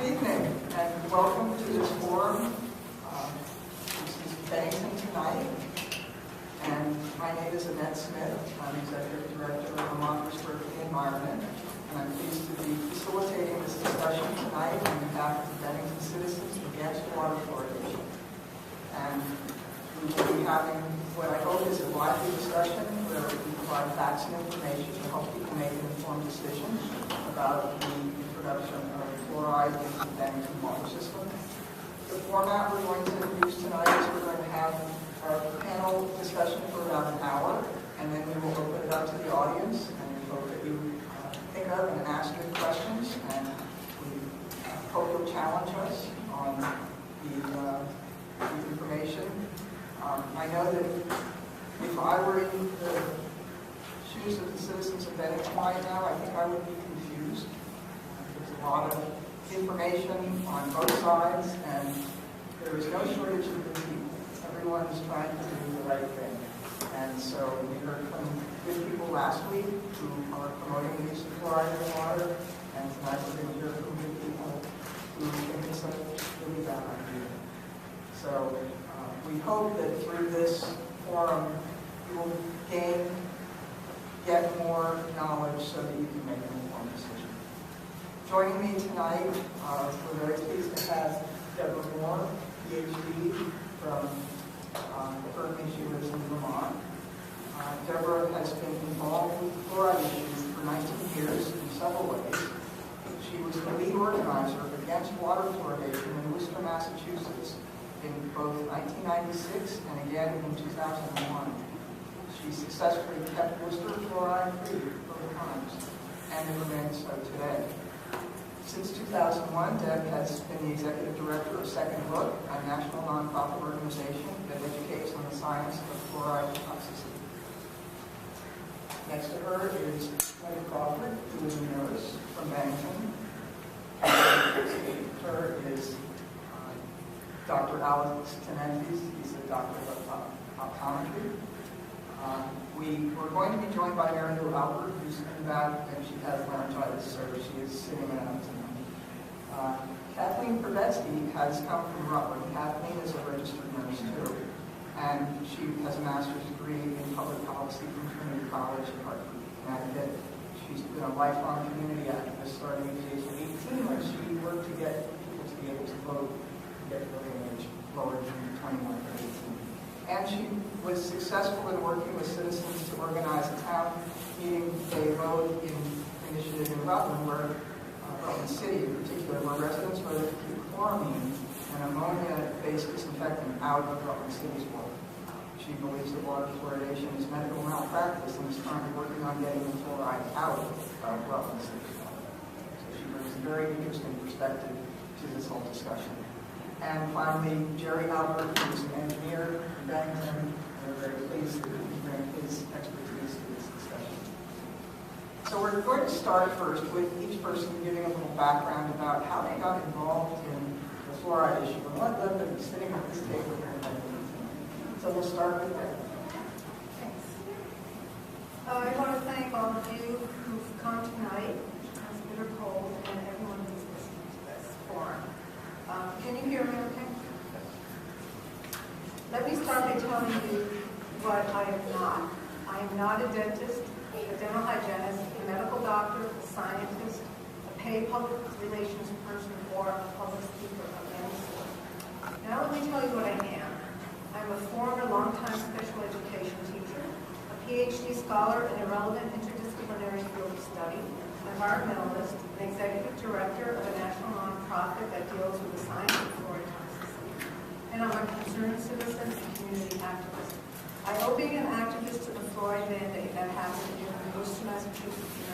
Good evening, and welcome to this forum. This is Bennington tonight, and my name is Annette Smith. I'm Executive Director of Vermont Restorative Environment, and I'm pleased to be facilitating this discussion tonight on behalf of the Bennington citizens against water fluoridation. And we will be having what I hope is a lively discussion where we provide facts and information to help people make an informed decision about the introduction of fluoride into the Bennington water system. The format we're going to use tonight is we're going to have our panel discussion for about an hour, and then we will open it up to the audience, and we hope that you think of and ask good questions, and we hope you'll challenge us on the information. I know that if I were in the shoes of the citizens of Bennington right now, I think I would be confused. There's a lot of information on both sides, and there is no shortage of good people. Everyone is trying to do the right thing. And so we heard from good people last week who are promoting the use of fluoride in water, and tonight we're going to hear from good people who think it's a really bad idea. So we hope that through this forum you will get more knowledge so that you can make an informed decision. Joining me tonight, we're very pleased to have Deborah Moore, PhD from Berkeley. She lives in Vermont. Deborah has been involved with fluoride issues for 19 years in several ways. She was the lead organizer against water fluoridation in Worcester, Massachusetts in both 1996 and again in 2001. She successfully kept Worcester fluoride free both times, and it remains so today. Since 2001, Deb has been the executive director of Second Look, a national nonprofit organization that educates on the science of fluoride toxicity. Next to her is Wendy Crawford, who is a nurse from Bennington. And next to her is Dr. Alex Tenentes. He's a doctor of optometry. We were going to be joined by Mary Lou Albert, who's in the back, and she has laryngitis, so she is sitting in out tonight. Kathleen Pravetsky has come from Rutland. Kathleen is a registered nurse too, and she has a master's degree in public policy from Trinity College in Hartford, Connecticut. She's been a lifelong community activist starting at the age of 18 when she worked to get people to be able to vote, to get voting age lowered from 21 to 18. And she was successful in working with citizens to organize a town meeting day vote initiative in Rutland, where Rutland City in particular, where residents voted to keep chloramine, an ammonia-based disinfectant, out of Rutland City's water. She believes that water fluoridation is medical malpractice and is currently working on getting the fluoride out of Rutland City's water. So she brings a very interesting perspective to this whole discussion. And finally, Jerry Albert, who is an engineer from Bennington. We're very pleased to bring his expertise to this discussion. So we're going to start first with each person giving a little background about how they got involved in the fluoride issue and what led them to sitting at this table here in Bennington. So we'll start with that. Thanks. I want to thank all of you who've come tonight, as bitter cold, and everyone who's listening to this forum. Can you hear me okay? Let me start by telling you what I am not. I am not a dentist, a dental hygienist, a medical doctor, a scientist, a paid public relations person, or a public speaker of any sort. Now let me tell you what I am. I'm a former longtime special education teacher, a PhD scholar in a relevant interdisciplinary field of study, an environmentalist, an executive director of a national nonprofit that deals with the science of fluoride toxicity, and I'm a concerned citizen and community activist. I owe being an activist to the fluoride mandate that happened in Worcester, Massachusetts in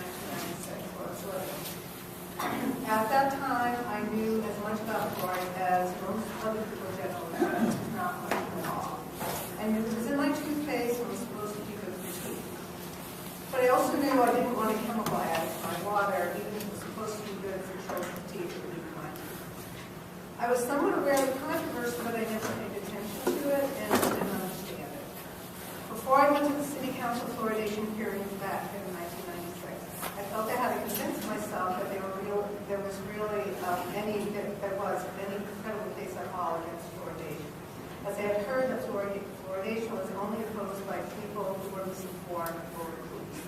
1996 for a living. At that time, I knew as much about fluoride as most other people generally, not much at all. And it was in my toothpaste and was supposed to be good for teeth. But I also knew I didn't want to chemicalize my water, even if it was supposed to be good for children's teeth or leave my teeth. I was somewhat aware of the controversy, but I never paid attention to it and didn't understand it. Before I went to the City Council fluoridation hearings back in 1996, I felt I had to convince myself that there was really there was any credible case at all against fluoridation. As I had heard that fluoridation was only opposed by people who were misinformed or recluse.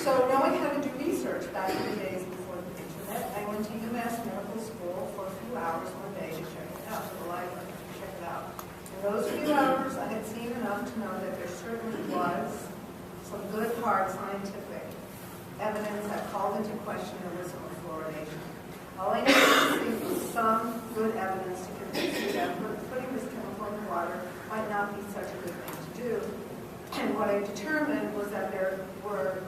So knowing how to do research back in the days before the internet, I went to UMass Medical School for a few hours one day to check it out, to the library to check it out. In those few hours, I had seen enough to know that there certainly was some good, hard scientific evidence that called into question the wisdom of fluoridation. All I needed to see was some good evidence to convince me that putting this chemical in the water might not be such a good thing to do. And what I determined was that there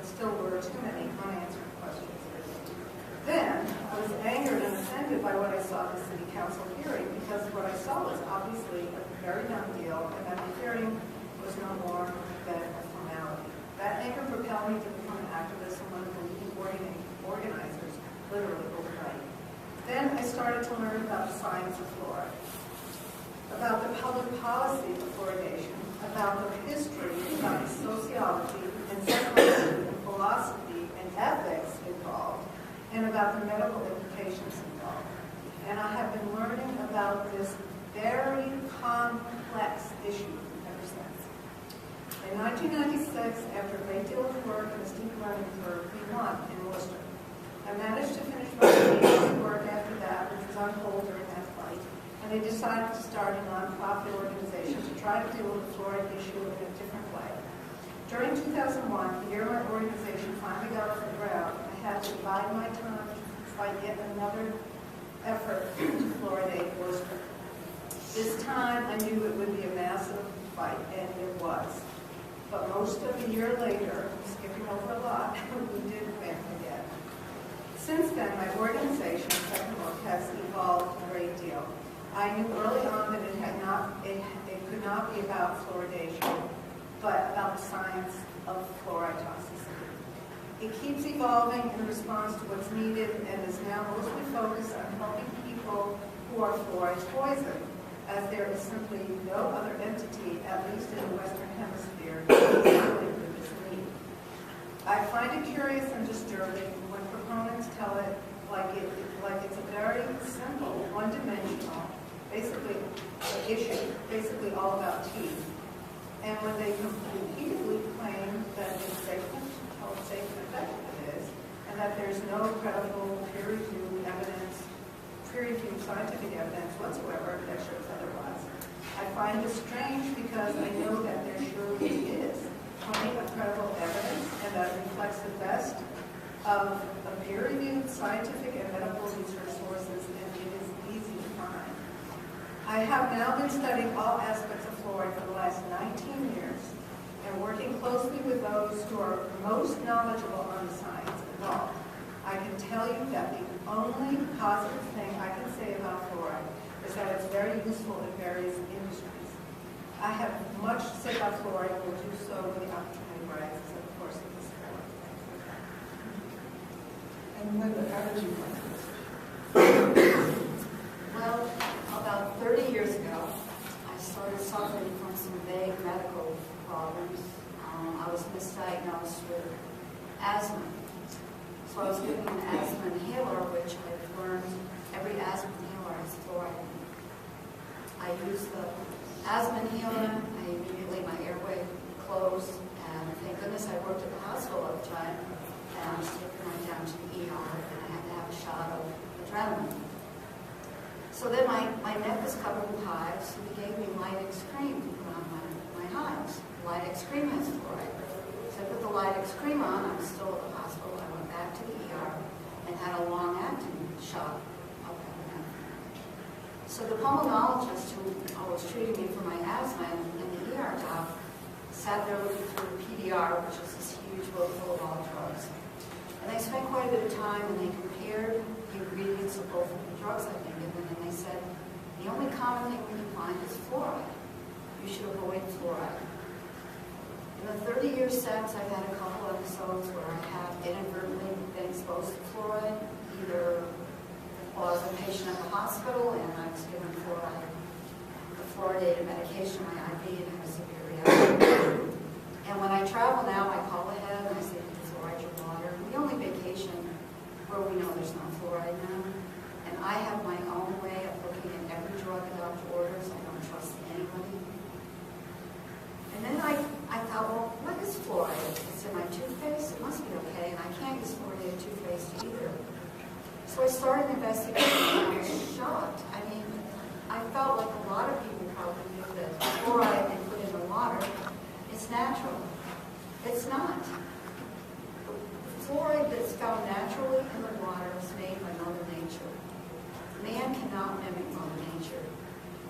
still were too many unanswered questions. Then, I was angered and offended by what I saw at the City Council hearing, because what I saw was obviously a very done deal, and that the hearing was no more than a formality. That anger propelled me to become an activist and one of the leading organizers, literally overnight. Then I started to learn about the science of fluoride, about the public policy of fluoridation, about the history, about the sociology and psychology and philosophy and ethics involved, and about the medical implications involved. And I have been learning about this very complex issue ever since. In 1996, after a great deal of work and a steep learning curve, we won in Worcester. I managed to finish my PhD work after that, which was on hold during that fight, and I decided to start a nonprofit organization to try to deal with the fluoride issue in a different way. During 2001, the year my organization finally got off the ground, I had to divide my time to fight yet another effort to fluoridate Worcester. This time, I knew it would be a massive fight, and it was. But most of a year later, skipping over a lot, we did win again. Since then, my organization, Second Look, has evolved a great deal. I knew early on that it could not be about fluoridation, but about the science of fluoride toxicity. It keeps evolving in response to what's needed and is now mostly focused on helping people who are fluoride poisoned, as there is simply no other entity, at least in the Western Hemisphere, dealing with this need. I find it curious and disturbing when proponents tell it like it's a very simple, one-dimensional, basically issue, basically all about teeth. And when they repeatedly claim that it's safe and effective it is, and that there's no credible peer-reviewed evidence, peer-reviewed scientific evidence whatsoever that shows otherwise. I find this strange because I know that there surely is plenty of credible evidence and that reflects the best of peer-reviewed scientific and medical research sources, and it is easy to find. I have now been studying all aspects of fluoride for the last 19 years and working closely with those who are most knowledgeable on the science involved. I can tell you that the only positive thing I can say about fluoride is that it's very useful in various industries. I have much to say about fluoride and will do so when the opportunity arises in the course of this forum. And Linda, how did you find this? Well, about 30 years ago, I started suffering from some vague medical problems. I was misdiagnosed with asthma. So I was given an asthma inhaler, which I've learned every asthma inhaler has fluoride in it. I used the asthma inhaler, my airway closed, and thank goodness I worked at the hospital at the time, and I was taken right down to the ER, and I had to have a shot of adrenaline. So then my neck was covered with hives, so they gave me Lidex cream to put on my hives. Lidex cream has fluoride. So I put the Lidex cream on, I was still at the hospital, I went back to the ER and had a long-acting shot of that. So the pulmonologist who was treating me for my asthma and the ER doc sat there looking through the PDR, which is this huge book full of all drugs. And they spent quite a bit of time and they compared the ingredients of both of the drugs I've been given, and they said, the only common thing we can find is fluoride. You should avoid fluoride. In the 30 years since, I've had a couple episodes where I have inadvertently been exposed to fluoride, either while I was a patient at the hospital and I was given fluoride, the fluoridated medication, my IV, and had a severe reaction. And when I travel now, I call ahead and I say, fluoride your water. We only vacation where we know there's no fluoride now. So I started investigating and I was shocked. I mean, I felt like a lot of people probably knew that fluoride they put in the water is natural. It's not. The fluoride that's found naturally in the water is made by Mother Nature. Man cannot mimic Mother Nature.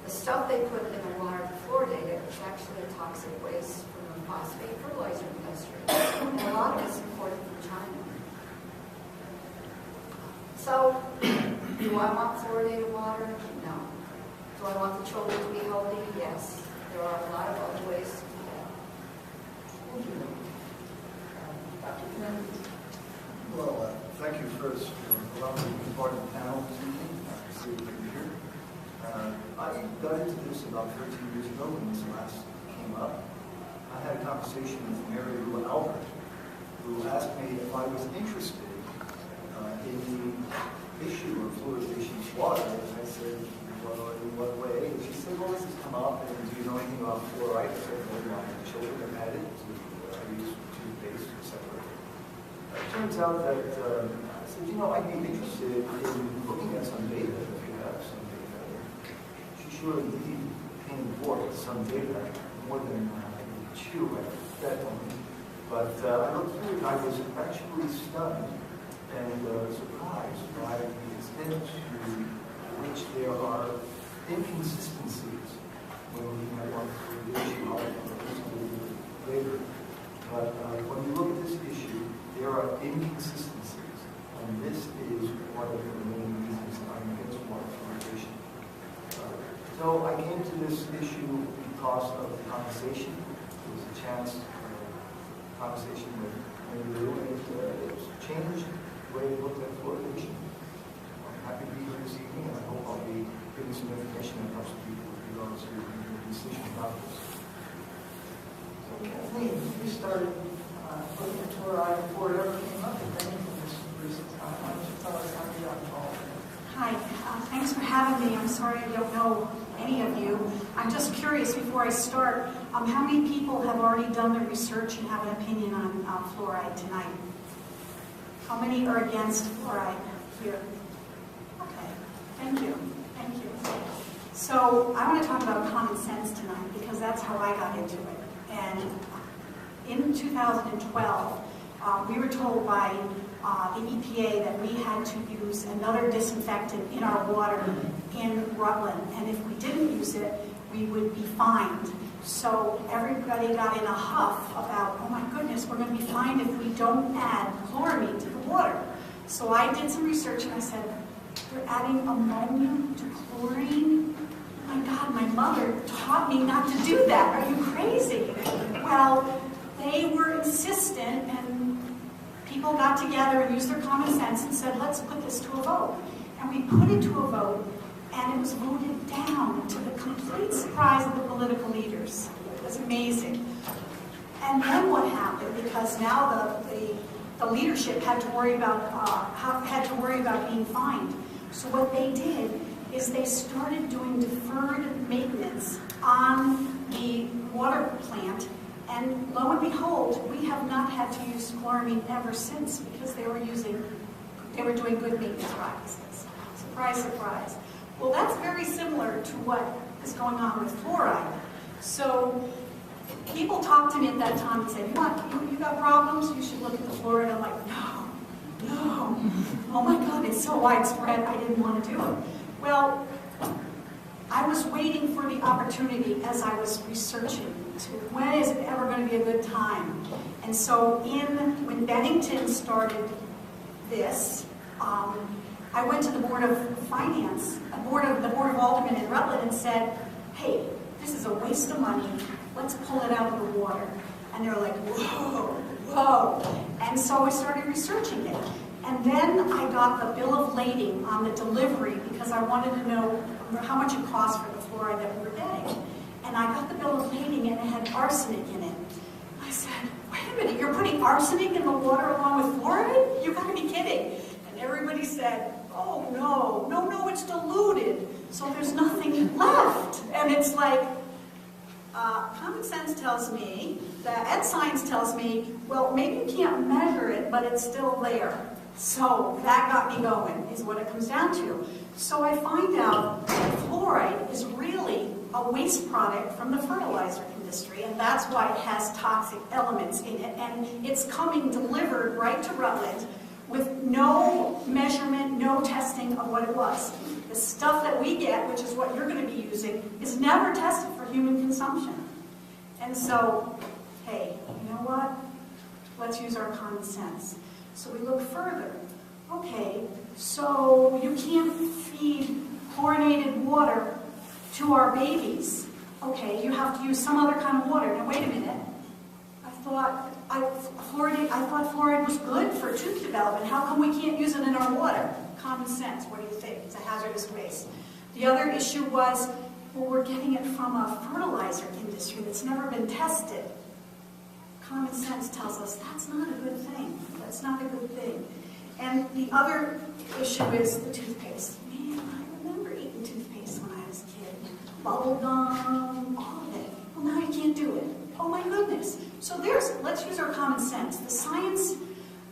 The stuff they put in the water to fluoridate it is actually a toxic waste from the phosphate fertilizer industry. And a lot of it's imported from China. So, do I want fluoridated water? No. Do I want the children to be healthy? Yes. There are a lot of other ways to do that. Thank you. Dr. Fernandez. Well, thank you first for allowing me to be part of the panel this evening. I see you here. I got into this about 13 years ago when this last came up. I had a conversation with Mary Lou Albert, who asked me if I was interested in the issue of fluoridation of water. And I said, well, in what way? And she said, well, this has come up, and do you know anything about fluoride? I said, well, my children have had it. I use toothpaste, etc. It turns out that I said, you know, I'd be interested in looking at some data if you have some data. She surely indeed came forth with some data, more than I could chew at that moment. But I looked through it and I was actually stunned and surprised by the extent to which there are inconsistencies when looking at one issue. I'll later. But when you look at this issue, there are inconsistencies, and this is one of the main reasons I'm against water fluoridation. So I came to this issue because of the conversation. It was a chance conversation with Mary Lou, and it changed the way we looked at fluoridation. I'm happy to be here this evening, and I hope I'll be giving some information that helps people with regards to your decision about this. So Kathleen, you started looking at fluoride before it ever came up in Bennington this recent time. Why don't you tell us how you got involved? Hi, thanks for having me. I'm sorry I don't know any of you. I'm just curious before I start, how many people have already done the research and have an opinion on fluoride tonight? How many are against fluoride here? Okay, thank you. Thank you. So I want to talk about common sense tonight because that's how I got into it. And in 2012, we were told by the EPA that we had to use another disinfectant in our water in Rutland, and if we didn't use it, we would be fined. So everybody got in a huff about, oh my goodness, we're going to be fined if we don't add chloramine to the water. So I did some research and I said, they're adding ammonia to chlorine? Oh my God, my mother taught me not to do that. Are you crazy? Well, they were insistent, and people got together and used their common sense and said, let's put this to a vote. And we put it to a vote, and it was voted down to the complete surprise of the political leaders. It was amazing. And then what happened? Because now the leadership had to worry about being fined. So what they did is they started doing deferred maintenance on the water plant. And lo and behold, we have not had to use chloramine ever since because they were doing good maintenance practices. Surprise, surprise. Well, that's very similar to what is going on with fluoride. So people talked to me at that time and said, you got problems? You should look at the fluoride. I'm like, no. Oh my God, it's so widespread. I didn't want to do it. Well, I was waiting for the opportunity as I was researching to when is it ever going to be a good time. And so when Bennington started this, I went to the Board of Finance, the Board of Aldermen in Rutland, and said, hey, this is a waste of money. Let's pull it out of the water. And they're like, whoa. And so I started researching it. And then I got the bill of lading on the delivery because I wanted to know how much it cost for the fluoride that we were getting. And I got the bill of lading and it had arsenic in it. I said, wait a minute, you're putting arsenic in the water along with fluoride? You gotta be kidding. And everybody said, oh no, it's diluted. So there's nothing left. And it's like, common sense tells me that, science tells me, well, maybe you can't measure it, but it's still there. So that got me going, is what it comes down to. So I find out that fluoride is really a waste product from the fertilizer industry, and that's why it has toxic elements in it, and it's coming delivered right to Rutland with no measurement, no testing of what it was. The stuff that we get, which is what you're going to be using, is never tested for human consumption. And so, hey, you know what? Let's use our common sense. So we look further. Okay, so you can't feed chlorinated water to our babies. Okay, you have to use some other kind of water. Now wait a minute. I thought fluoride was good for tooth development. How come we can't use it in our water? Common sense. What do you think? It's a hazardous waste. The other issue was, well, we're getting it from a fertilizer industry that's never been tested. Common sense tells us that's not a good thing. That's not a good thing. And the other issue is the toothpaste. Man, I remember eating toothpaste when I was a kid. Bubble gum, all of it. Well, now you can't do it. Oh my goodness. So let's use our common sense. The science,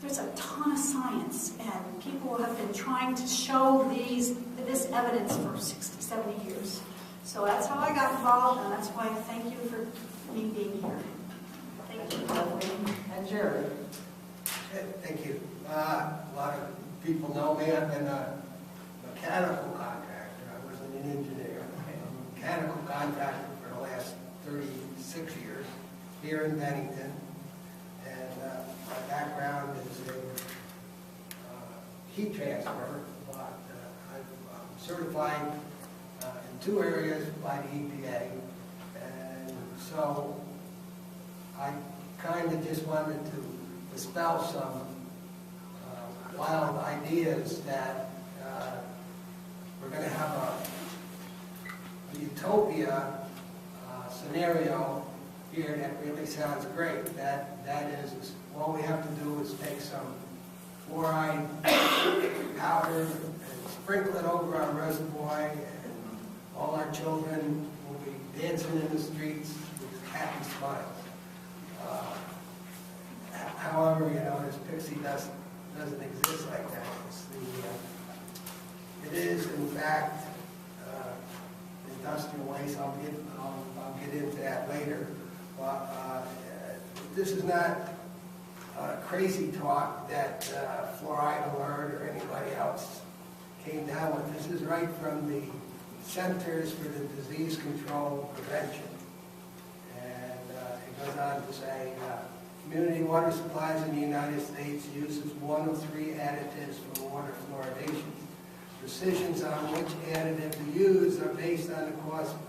there's a ton of science, and people have been trying to show this evidence for 60, 70 years. So that's how I got involved, and that's why I thank you for me being here. Thank you. And Jerry? Thank you. A lot of people know me. I've been a mechanical contractor. I wasn't an engineer. I'm a mechanical contractor for the last 36 years here in Bennington. And my background is in heat transfer, but I'm certified in 2 areas by the EPA. And so I kind of just wanted to dispel some wild ideas that we're going to have a utopia scenario here that really sounds great. That is all we have to do is take some fluoride powder and sprinkle it over our reservoir, and all our children will be dancing in the streets with happy smiles. However, this pixie dust doesn't exist like that. It is, in fact, industrial waste. I'll get into that later. But this is not crazy talk that Fluoride Alert or anybody else came down with. This is right from the Centers for the Disease Control and Prevention. And it goes on to say, community water supplies in the United States uses 1 of 3 additives for water fluoridation. Decisions on which additive to use are based on the cost of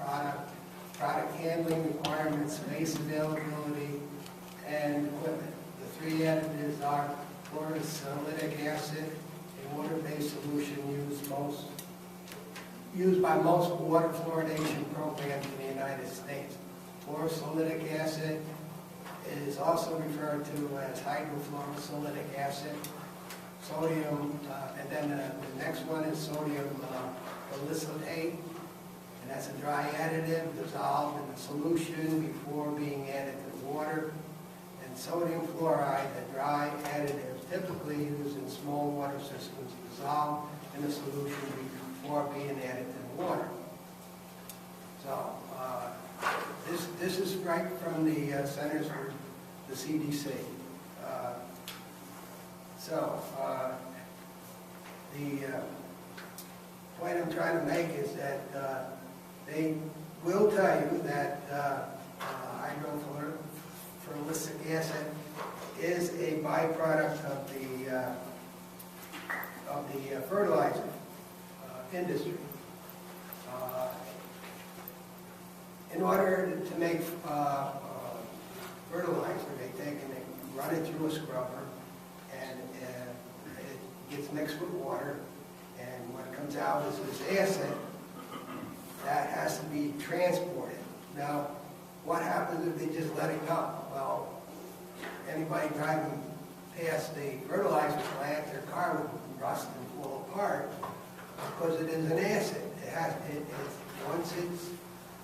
product handling requirements, space availability, and equipment. The 3 additives are fluorosilicic acid, a water-based solution used by most water fluoridation programs in the United States. Fluorosilicic acid is also referred to as hydrofluorosilicic acid. Sodium, and then the next one is sodium salicylate, and that's a dry additive dissolved in the solution before being added to the water. And sodium fluoride, a dry additive typically used in small water systems, dissolved in the solution before being added to the water. So this is right from the Centers for the CDC. The point I'm trying to make is that they will tell you that hydrofluorosilicic acid is a byproduct of the fertilizer industry. In order to make fertilizer, they take and they run it through a scrubber, and it gets mixed with water, and what comes out is this acid that has to be transported. Now, what happens if they just let it go? Well, anybody driving past the fertilizer plant, their car would rust and fall apart because it is an acid. Once it's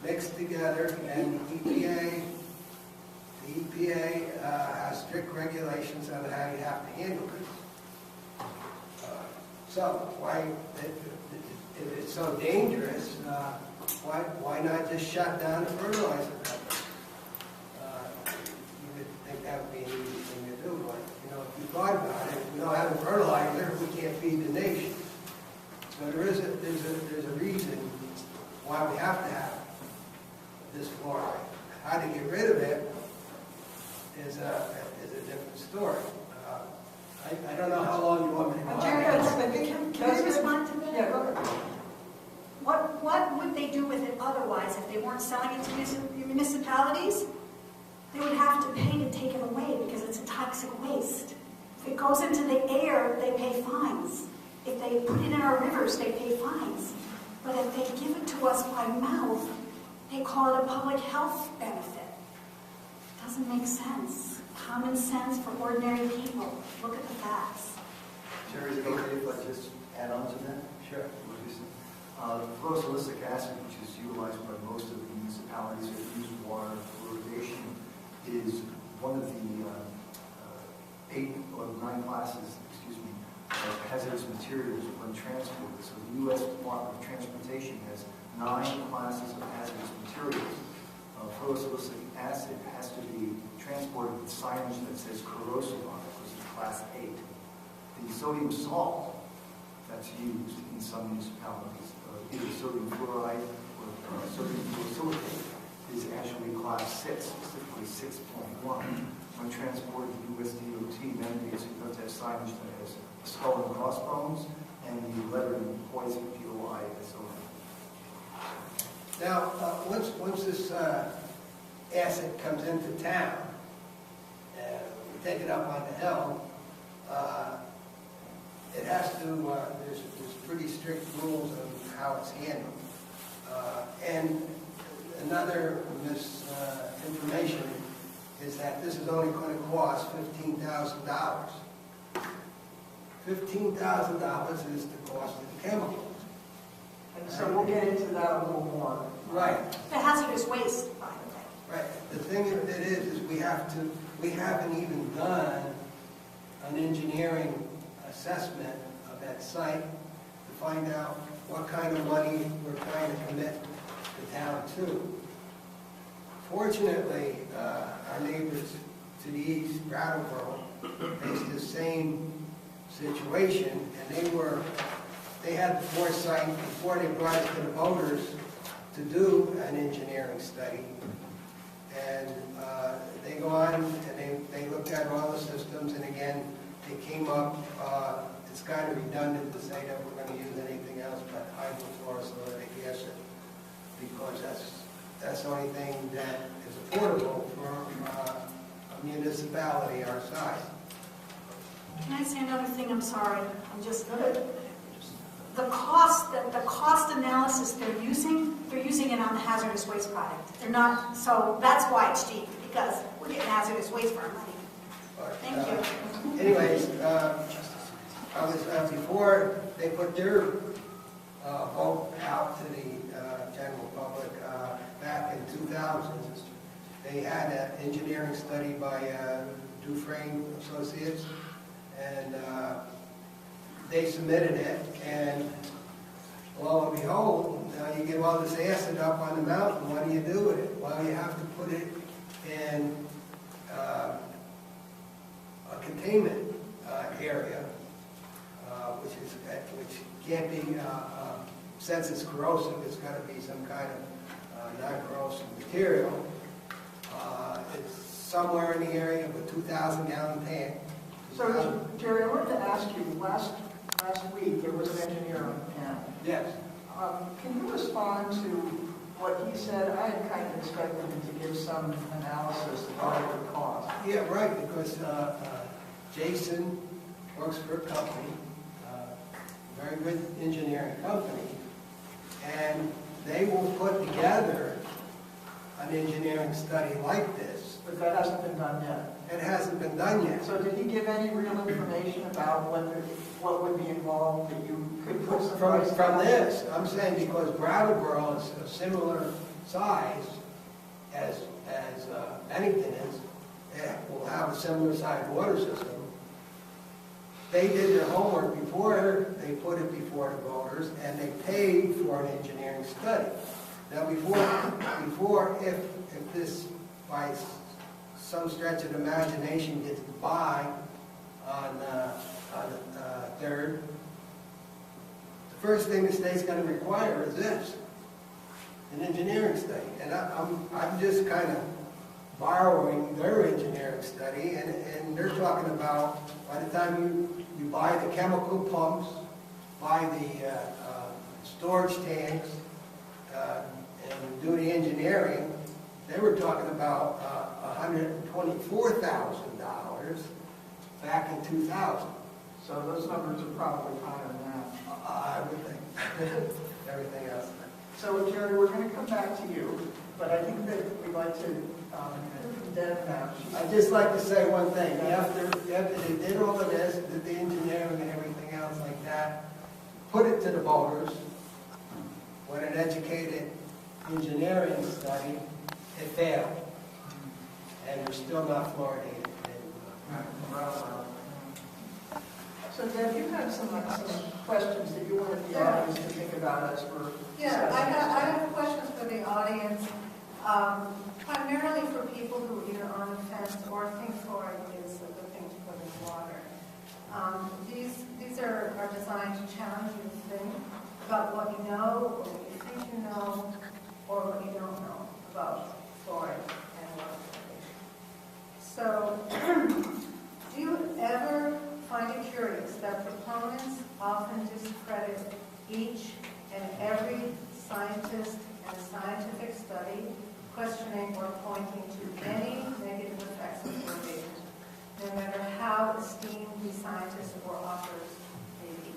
mixed together, and the EPA The EPA has strict regulations on how you have to handle this. So why, if it's so dangerous, why not just shut down the fertilizer company? You would think that would be an easy thing to do, but, if you thought about it, if we don't have a fertilizer, we can't feed the nation. So there's a reason why we have to have this fluoride. How to get rid of it is a different story. I don't know how long you want me to go Jerry, on. can I respond to that? Yeah, go ahead. What would they do with it otherwise if they weren't selling it to municipalities? They would have to pay to take it away because it's a toxic waste. If it goes into the air, they pay fines. If they put it in our rivers, they pay fines. But if they give it to us by mouth, they call it a public health benefit. Doesn't make sense. Common sense for ordinary people. Look at the facts. Jerry, is it okay if I just add on to that? Sure. Fluorosilicic acid, which is utilized by most of the municipalities that use water fluoridation, is one of the 8 or 9 classes, of hazardous materials when transported. So the U.S. Department of Transportation has 9 classes of hazardous materials. Fluorosilicic acid has to be transported with signage that says corrosive on it, because it's class 8. The sodium salt that's used in some municipalities, either sodium fluoride or sodium fluorosilicate, is actually class 6, specifically 6.1. When transported, the U.S. DOT mandates it does have signage that has a skull and crossbones and the lettering poison, POISON. Now, once this acid comes into town, we take it up on the hill, it has to, there's pretty strict rules of how it's handled. And another misinformation is that this is only going to cost $15,000. $15,000 is the cost of the chemicals. And so we'll get into that a little more. Right. The hazardous waste, by the way. Right. The thing of it is we haven't even done an engineering assessment of that site to find out what kind of money we're trying to commit the town to. Fortunately, our neighbors to the east, Brattleboro, faced the same situation, and they had the foresight before they brought it to the voters to do an engineering study. And they go on and they looked at all the systems, and again, they came up, it's kind of redundant to say that we're going to use anything else but hydrofluorosilicic acid, because that's the only thing that is affordable for a municipality our size. Can I say another thing? I'm sorry. I'm just the cost analysis they're using it on the hazardous waste product. They're not, so that's why it's cheap, because we're getting hazardous waste for our money. But, Thank you. Anyways, I was before they put their vote out to the general public back in 2000. They had an engineering study by Dufresne Associates, and they submitted it, and lo and behold, now you get all this acid up on the mountain. What do you do with it? Well, you have to put it in a containment area, which can't be, since it's corrosive, it's got to be some kind of non-corrosive material. It's somewhere in the area of a 2,000-gallon tank. So, Jerry, I wanted to ask you, last week there was an engineer on the panel. Yes. Can you respond to what he said? I had kind of expected him to give some analysis of what it would cost. Yeah, right, because Jason works for a company, very good engineering company, and they will put together an engineering study like this. But that hasn't been done yet. It hasn't been done yet. So did he give any real information about what would be involved that you could put some From price this, I'm saying because Brattleboro is a similar size as Bennington is, will have a similar sized water system. They did their homework before they put it before the voters, and they paid for an engineering study. Now, before if this, by some stretch of the imagination, gets by on the 3rd, the first thing the state's going to require is this, an engineering study. And I'm just kind of borrowing their engineering study, and they're talking about, by the time you buy the chemical pumps, buy the storage tanks, and do the engineering, they were talking about $124,000 back in 2000. So those numbers are probably higher now. I would think. Everything else. So Jerry, we're going to come back to you, but I think that we'd like to hear from Deb now. I'd just like to say one thing. After they did all of this, did the engineering and everything else like that, put it to the voters with an educated engineering study, it failed. And we're still not fluoridated. So Deb, you have some questions that you wanted the audience to think about as we're Yeah, I have questions for the audience, primarily for people who are either on the fence or think fluoride is a good thing to put in water. These are designed to challenge you to think about what you know, or what you think you know, or what you don't know about fluoride and water fluoridation. So, do you ever find it curious that proponents often discredit each and every scientist and scientific study questioning or pointing to any negative effects of fluoridation, no matter how esteemed these scientists or authors may be?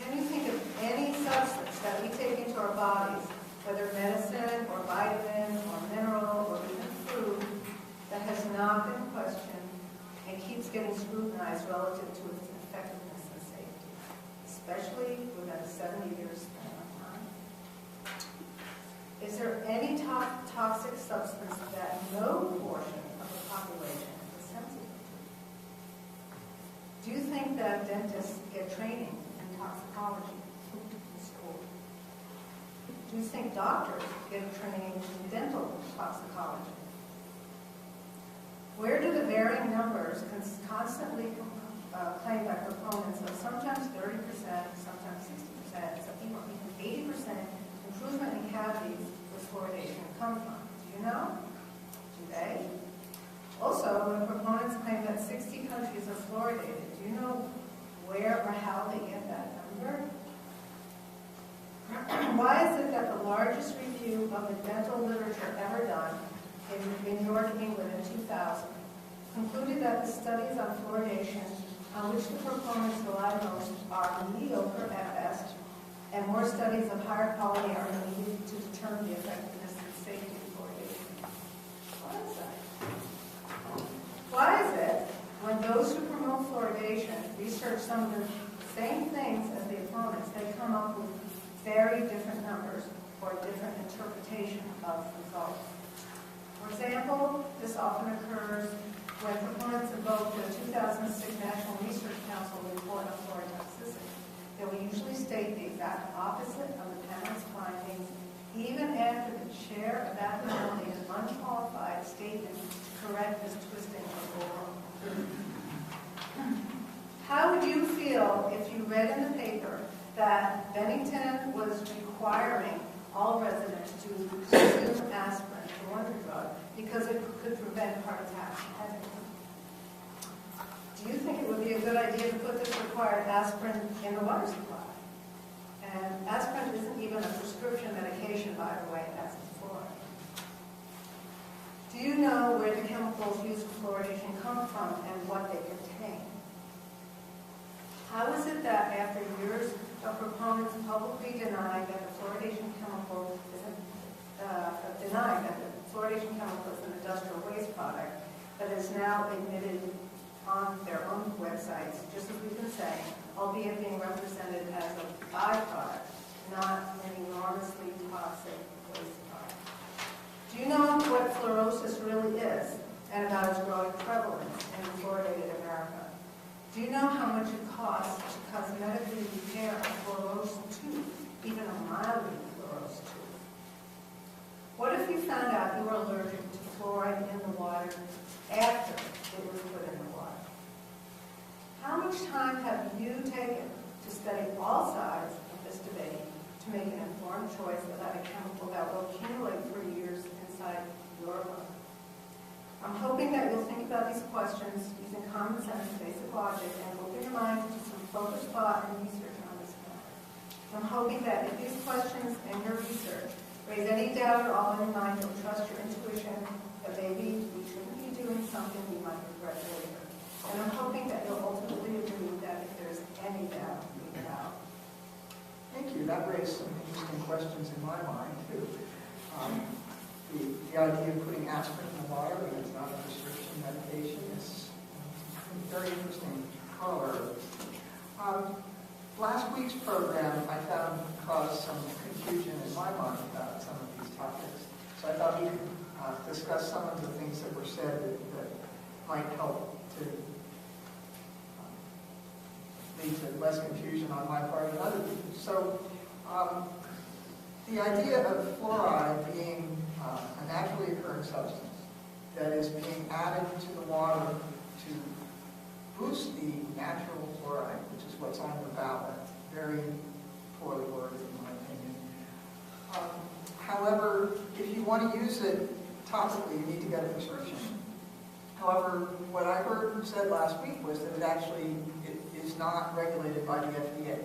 Can you think of any substance that we take into our bodies, whether medicine or vitamin or mineral or even food, that has not been questioned and keeps getting scrutinized relative to its effectiveness and safety, especially within a 70-year span of time? Is there any toxic substance that no portion of the population is sensitive to? Do you think that dentists get training in toxicology in school? Do you think doctors get training in dental toxicology? Where do the varying numbers constantly claimed by proponents of sometimes 30%, sometimes 60%, some people even 80% improvement in cavities with fluoridation come from? Do you know? Do they? Also, when proponents claim that 60 countries are fluoridated, do you know where or how they get that number? Why is it that the largest review of the dental literature ever done in New York, England in 2000, concluded that the studies on fluoridation on which the proponents rely most are mediocre at best, and more studies of higher quality are needed to determine the effectiveness and safety of fluoridation? Why is that? Why is it when those who promote fluoridation research some of the same things as the opponents, they come up with very different numbers or a different interpretation of results? For example, this often occurs when proponents invoke the 2006 National Research Council report on fluoride toxicity. They will usually state the exact opposite of the panel's findings, even after the chair of that panel made an unqualified statement to correct this twisting of the law. How would you feel if you read in the paper that Bennington was requiring all residents to consume aspirin, the wonder drug, because it could prevent heart attacks? Do you think it would be a good idea to put this required aspirin in the water supply? And aspirin isn't even a prescription medication, by the way, as is fluoride. Do you know where the chemicals used for fluoridation come from and what they contain? How is it that after years of proponents publicly denying that the fluoridation chemical is an industrial waste product, that is now admitted on their own websites, just as we've been saying, albeit being represented as a byproduct, not an enormously toxic waste product? Do Do you know what fluorosis really is and about its growing prevalence in fluoridated America? Do you know how much it costs to cosmetically repair a fluorosed tooth, even a mildly fluorosed tooth? What if you found out you were allergic to fluoride in the water after it was put in the water? How much time have you taken to study all sides of this debate to make an informed choice about a chemical that will accumulate for years inside your body? I'm hoping that you'll think about these questions using common sense, basic logic, and open your mind to some focused thought and research on this matter. I'm hoping that if these questions and your research raise any doubt or all in your mind, you'll trust your intuition that maybe we shouldn't be doing something we might regret later. And I'm hoping that you'll ultimately agree that if there's any doubt, leave it out. Thank you. That raised some interesting questions in my mind, too. The idea of putting aspirin in the water when it's not a prescription medication is very interesting color. Last week's program, I found, caused some confusion in my mind about some of these topics. So I thought we could discuss some of the things that were said that might help to lead to less confusion on my part and other people. So the idea of fluoride being a naturally occurring substance that is being added to the water to boost the natural fluoride, which is what's on the ballot. Very poorly worded, in my opinion. However, if you want to use it topically, you need to get a prescription. However, what I heard said last week was that it is not regulated by the FDA.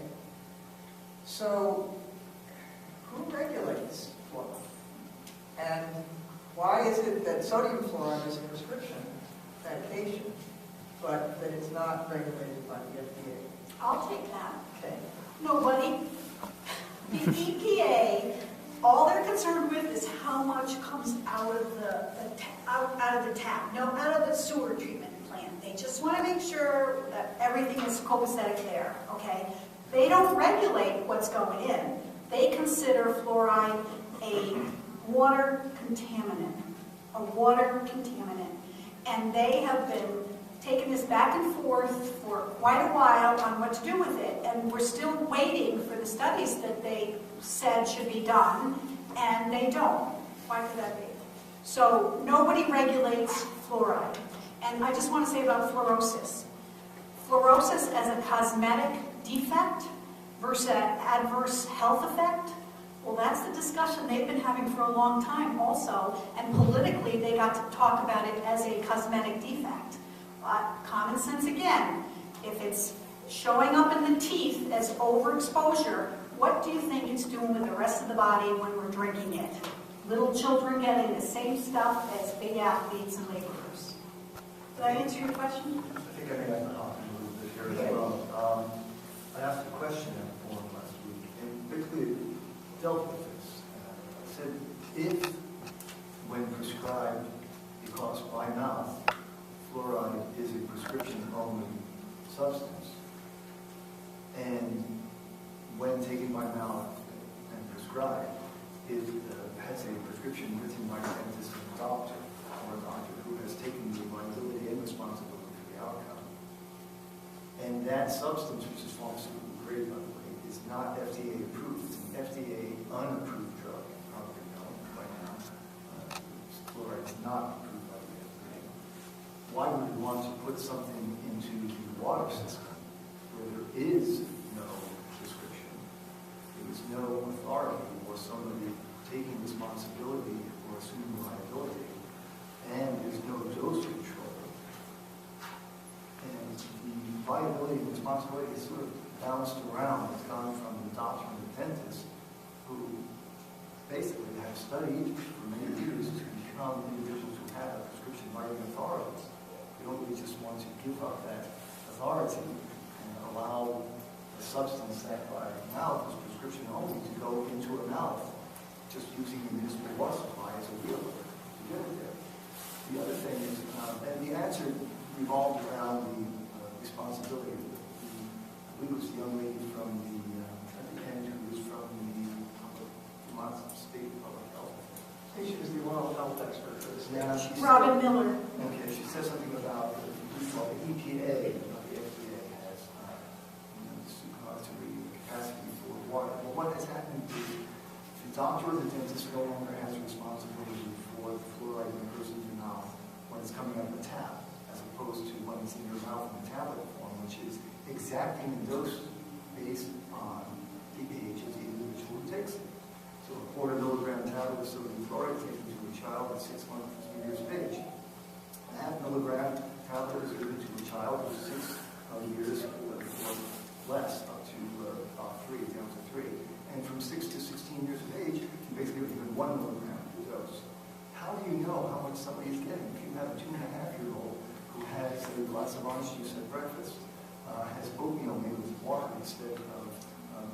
So, who regulates fluoride? And why is it that sodium fluoride is a prescription medication, but that it's not regulated by the FDA? I'll take that. Okay. Nobody. The EPA, all they're concerned with is how much comes out of out of the tap, no, out of the sewer treatment plant. They just want to make sure that everything is copacetic there, okay? They don't regulate what's going in. They consider fluoride a water contaminant, and they have been taking this back and forth for quite a while on what to do with it, and we're still waiting for the studies that they said should be done, and they don't. Why could that be? So nobody regulates fluoride. And I just want to say about fluorosis. Fluorosis as a cosmetic defect versus an adverse health effect, well, that's the discussion they've been having for a long time also, and politically they got to talk about it as a cosmetic defect. Common sense again, if it's showing up in the teeth as overexposure, what do you think it's doing with the rest of the body when we're drinking it? Little children getting the same stuff as big athletes and laborers. Did I answer your question? I think I can hop in a little bit here as well. I asked a question at the forum last week, and basically dealt with this. I said, if, when prescribed, because by mouth, fluoride is a prescription-only substance, and when taken by mouth and prescribed, it has a prescription written by a dentist and a doctor, or a doctor who has taken the liability and responsibility for the outcome. And that substance, which is pharmaceutical grade, by the way, is not FDA approved. It's an FDA unapproved drug, you probably know by now. Fluoride is not approved by the FDA. Why would we want to put something into the water system where there is no prescription, there is no authority or somebody taking responsibility or assuming liability, and there's no dose control? And the liability and responsibility is sort of bounced around. It's gone from the doctor and the dentist, who basically have studied for many years to become individuals who have prescription writing authorities. We don't really just want to give up that authority and allow a substance that by mouth is prescription only to go into a mouth, just using the municipal water supply as a wheel to get it there. The other thing is, and the answer revolved around the responsibility of I believe it was the young lady from at the end who was from the Vermont State Public Health. She was the oral health expert for this. Now, she said- Robin Miller. Okay, she says something about the EPA, not the FDA, has supervisory capacity for water. Well, what has happened is the doctor or the dentist no longer has responsibility for the fluoride that goes into your mouth when it's coming out of the tap, as opposed to when it's in your mouth in the tablet form, which is exacting the dose based on the age of the individual who takes it. So a quarter milligram tablet of sodium fluoride taken to a child at 6 months to 2 years of age. A half milligram tablet is given to a child of 6 years or less, up to 3, down to 3. And from 6 to 16 years of age, you basically give given 1 milligram of the dose. How do you know how much somebody is getting? If you have a 2.5-year-old who has a glass of orange juice at breakfast, has oatmeal made with water instead of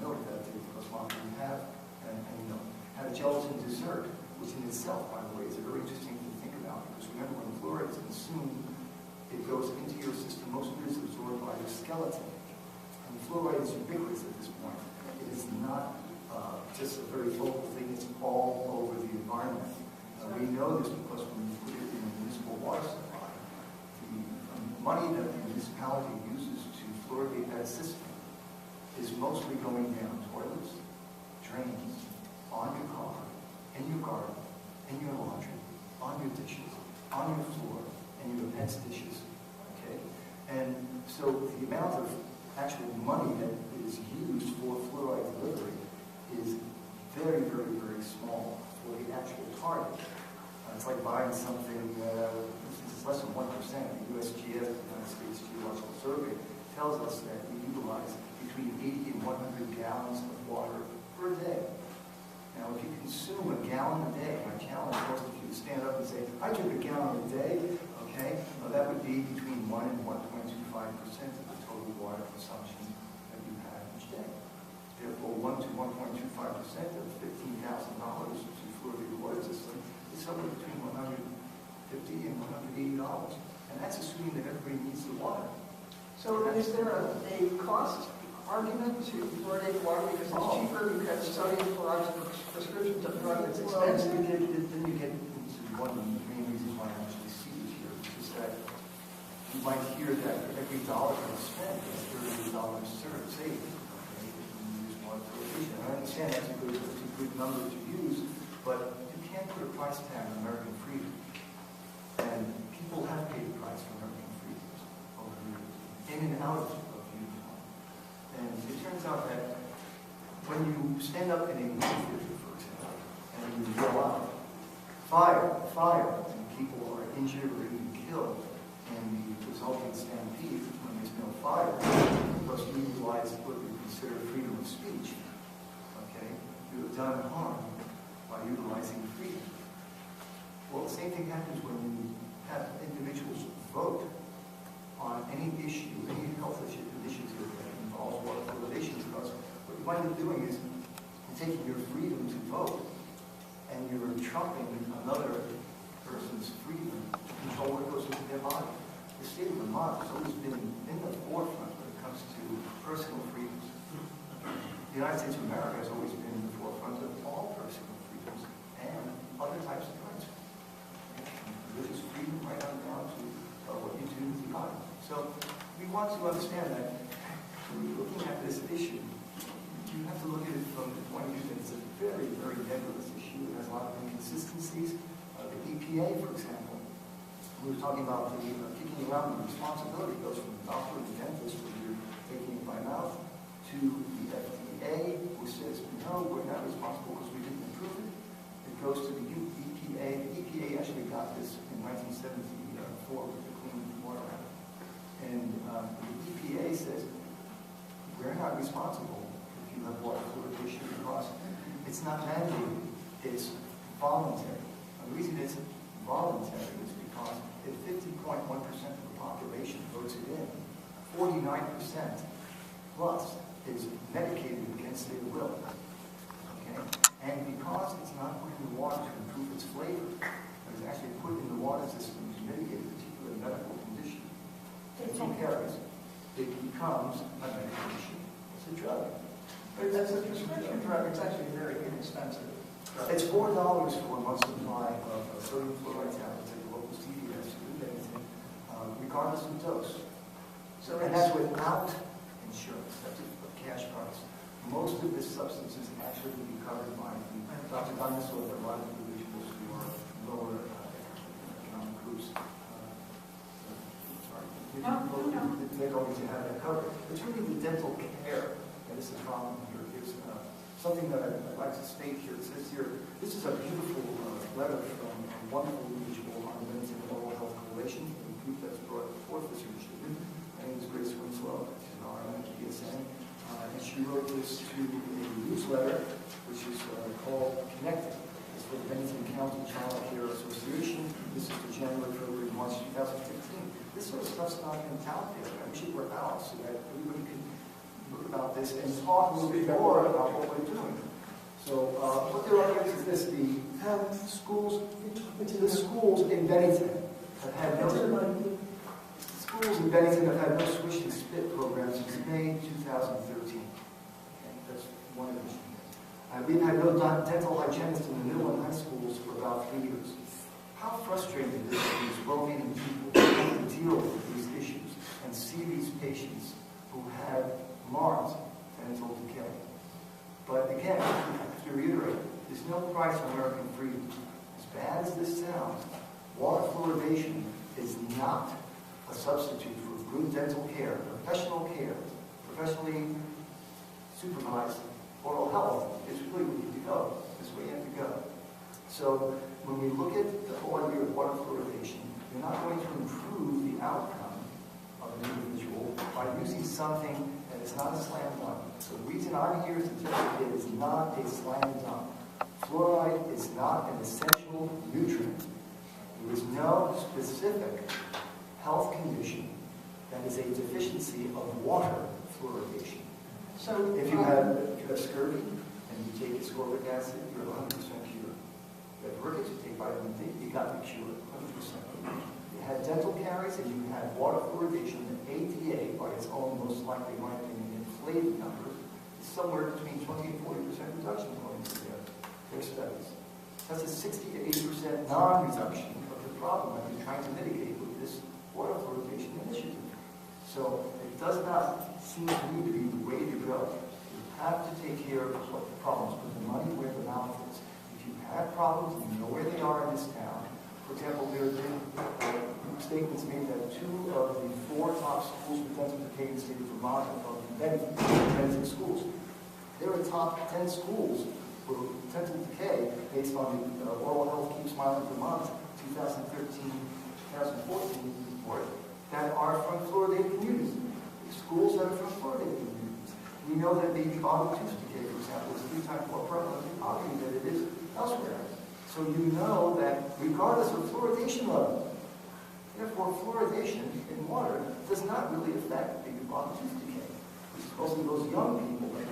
milk that they plus water you have, and had a gelatin dessert, which in itself, by the way, is a very interesting thing to think about, because remember, when fluoride is consumed, it goes into your system. Most of it is absorbed by your skeleton. And fluoride is ubiquitous at this point. It is not just a very local thing, it's all over the environment. We know this because when you put it in a municipal water supply, the money that the municipality uses to fluoridate that system is mostly going down toilets, drains, on your car, in your garden, in your laundry, on your dishes, on your floor, and your pet's dishes. Okay? And so the amount of actual money that is used for fluoride delivery is very, very, very small for the actual target. It's like buying something, it's less than 1%. The USGS, the United States Geological Survey, tells us that we utilize between 80 and 100 gallons of water per day. Now, if you consume a gallon a day, I challenge most of you to stand up and say, I drink a gallon a day, okay? Well, that would be between 1 and 1.25% of the total water consumption that you have each day. Therefore, 1 to 1.25% of $15,000 to fluoridate the water system is somewhere between $150 and $180. And that's assuming that everybody needs the water. So is there a cost argument to fluoridate water because it's cheaper, because sodium fluoride is a prescription to drug that's expensive? Well, then you get into one of the main reasons why I actually see it here, which is that you might hear that for every dollar you spend, there's $30 saved. Okay, you use water fluoridation. I understand that's a good number to use, but you can't put a price tag on American freedom. And people have paid a price for American freedom over the years, in and out of uniform. And it turns out that when you stand up in a movie theater, for example, and you yell out, fire, fire, and people are injured or even killed, and the resulting stampede when there's no fire, because you utilize what we consider freedom of speech, okay? You have done harm by utilizing freedom. Well, the same thing happens when you have individuals vote on any issue, any health initiative that involves water fluoridation, because what you wind up doing is you're taking your freedom to vote and you're trumping another person's freedom to control what goes into their body. The state of Vermont has always been in the forefront when it comes to personal freedoms. The United States of America has always been in the forefront of all personal freedoms and other types of rights. Religious freedom right on down to what you do with your body. So we want to understand that when you're looking at this issue, you have to look at it from the point of view that it's a very, very nebulous issue. It has a lot of inconsistencies. The EPA, for example, we were talking about the kicking around the responsibility goes from the doctor to the dentist when you're taking it by mouth to the FDA, who says, no, we're not responsible because we didn't approve it. It goes to the EPA. The EPA actually got this in 1974 with the Clean Water Act. And the EPA says, we're not responsible if you have water fluoridation because it's not mandated, it's voluntary. And the reason it's voluntary is because if 50.1% of the population votes it in, 49% plus is medicated against their will. Okay? And because it's not put in the water to improve its flavor, it is actually put in the water system to mitigate a particular medical condition. Who cares? It becomes a medication. It's a drug. But that's a prescription drug. It's actually very inexpensive. It's $4 for a month's supply of sodium fluoride tablets at the local CVS in Bennington, regardless of dose. So And that's without insurance, that's a cash price. Most of this substance is actually to be covered by the Dr. Dinosaur, but a lot of individuals who are lower economic groups. They're going to have that covered. It's really the dental care, and this is a problem here. It's something that I'd like to state here. It says here, this is a beautiful letter from a wonderful individual on the Bennington Oral Health Coalition, a group that's brought forth this initiative. Her name is Grace Winslow. She's an RN at PSN. And she wrote this to a newsletter, which is called Connected. It's for the Bennington County Child Care Association. This is for January, February, March 2015. This sort of stuff's not been out there. I wish it were out so that everybody could look about this and talk a little bit more about what we're doing. So what they're arguing is this: the schools in Bennington have had no switch and spit program since May 2013. Okay, that's one of the issues. We've had no dental hygienists in the middle and high schools for about 3 years. How frustrating it is for these well-meaning people to deal with these issues and see these patients who have marked dental decay. But again, I have to reiterate, there's no price on American freedom. As bad as this sounds, water fluoridation is not a substitute for good dental care, professionally supervised oral health is really where you have to go. This is where you have to go. So when we look at the whole idea of water fluoridation, you're not going to improve the outcome of an individual by using something that is not a slam dunk. So the reason I'm here is to tell you it is not a slam dunk. Fluoride is not an essential nutrient. There is no specific health condition that is a deficiency of water fluoridation. So if you have scurvy and you take ascorbic acid, you're 100% cured. You have rickets, you take vitamin D, you got the cure, 100%. You had dental caries and you had water fluoridation, the ADA, by its own, most likely, in my opinion, inflated numbers, is somewhere between 20 and 40% reduction according to their studies. That's a 60 to 80% non-reduction of the problem that you're trying to mitigate with this water fluoridation initiative. So it does not seem to me to be the way to go. You have to take care of the problems, put the money where the mouth is. If you have problems, you know where they are in this town. For example, there have been statements made that 2 of the 4 top schools for dental decay in the state of Vermont are from Bennington schools. There are top 10 schools for dental decay based on the Oral Health Keep Smiling Vermont 2013-2014 report that are from fluoridated communities. Schools that are from fluoridated communities. We know that baby bottle tooth decay, for example, is 3 times more prevalent in poverty than it is elsewhere. So you know that regardless of fluoridation level, therefore fluoridation in water does not really affect baby bottle tooth decay. It's mostly those young people that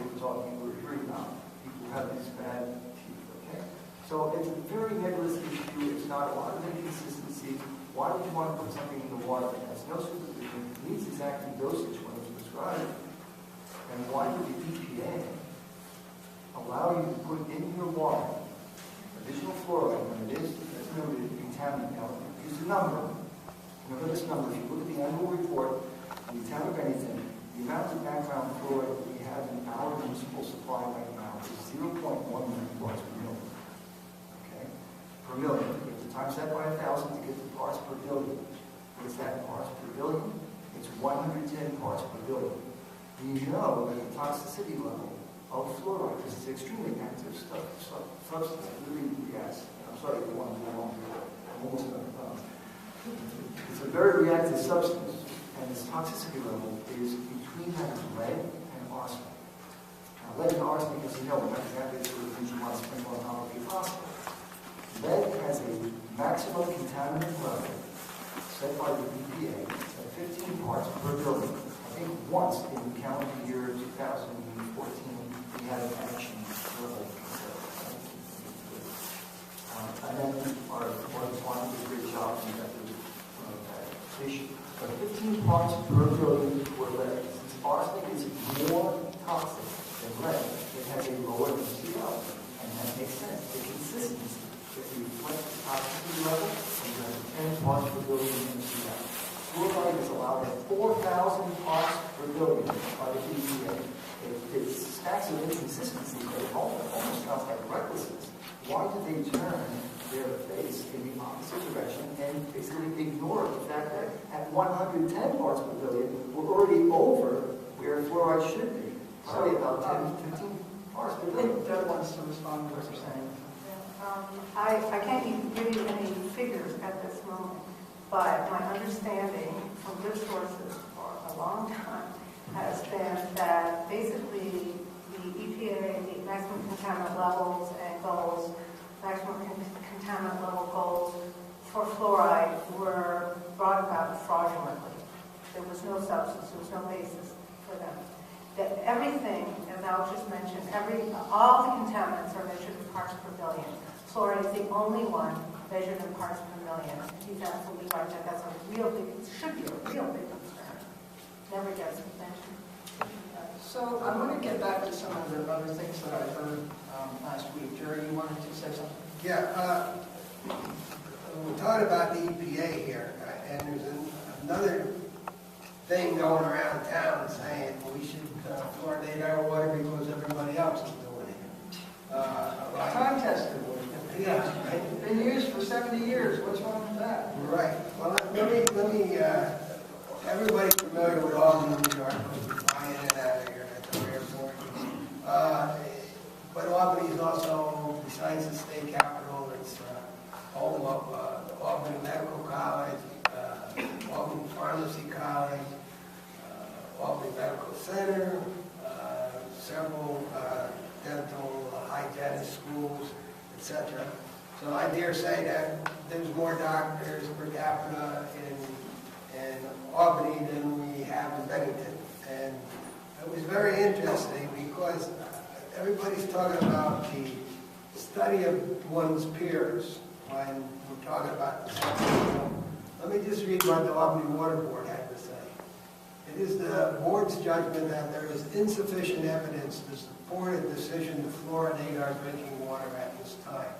we're hearing about, people who have these bad teeth, okay? So it's a very nebulous issue. It's not a lot of inconsistency. Why would you want to put something in the water that has no supervision, needs exactly dosage when it's prescribed? And why would the EPA allow you to put in your water additional fluoride when it is, as noted, contaminated? Now, use the number. Remember this number. If you look at the annual report in the town of Bennington, the amount of background fluoride that we have in our municipal supply right now is 0.1 million parts per million. Okay? Per million. You have to times that by 1,000 to get the parts per billion. What's that parts per billion? It's 110 parts per billion. We know that the toxicity level of fluoride, because it's extremely active substance, it really reacts. I'm sorry if you want to go on. I'm almost done. It's a very reactive substance, and its toxicity level is between that of lead and arsenic. Now, lead and arsenic, as you know, are not exactly the sort of things you want to sprinkle on top of your hospital. Lead has a maximum contaminant level set by the EPA at 15 parts per billion. I think once in the calendar year 2014, we had an action level. And then our department did a great job in that issue. But 15 parts per billion for lead. Since arsenic is more toxic than lead, it has a lower MCL. And that makes sense. It by the EPA. It's stacks of inconsistencies that almost sounds like recklessness. Why did they turn their face in the opposite direction and basically ignore the fact that at 110 parts per billion, we're already over where fluoride should be? Probably about 10, 15 parts per I billion. think Deb wants to respond to what you're saying. I can't even give you any figures at this moment, but my understanding from good sources for a long time has been that basically the EPA, the maximum contaminant levels and goals, maximum contaminant level goals for fluoride were brought about fraudulently. There was no substance, there was no basis for them. That everything, as Al just mentioned, all the contaminants are measured in parts per billion. Fluoride is the only one measured in parts per million. He's absolutely right that that's a real big, should be a real big concern. Never gets mentioned. So I'm going to get back to some of the other things that I heard last week. Jerry, you wanted to say something? Yeah, we're talking about the EPA here, and there's another thing going around town saying we should fluoridate our water because everybody else is doing it. Time tested. Yeah. Been used for 70 years. What's wrong with that? Right. Well, let me. Everybody's familiar with Albany, New York. We fly in and out of here at the airport. But Albany is also, besides the state capital, it's home of Albany Medical College, Albany Pharmacy College, Albany Medical Center, several dental hygienist schools, etc. So I dare say that there's more doctors per capita in Albany than we have in Bennington. And it was very interesting because everybody's talking about the study of one's peers when we're talking about the subject. Let me just read what the Albany Water Board had to say. It is the board's judgment that there is insufficient evidence to support a decision to fluoridate our drinking water at this time.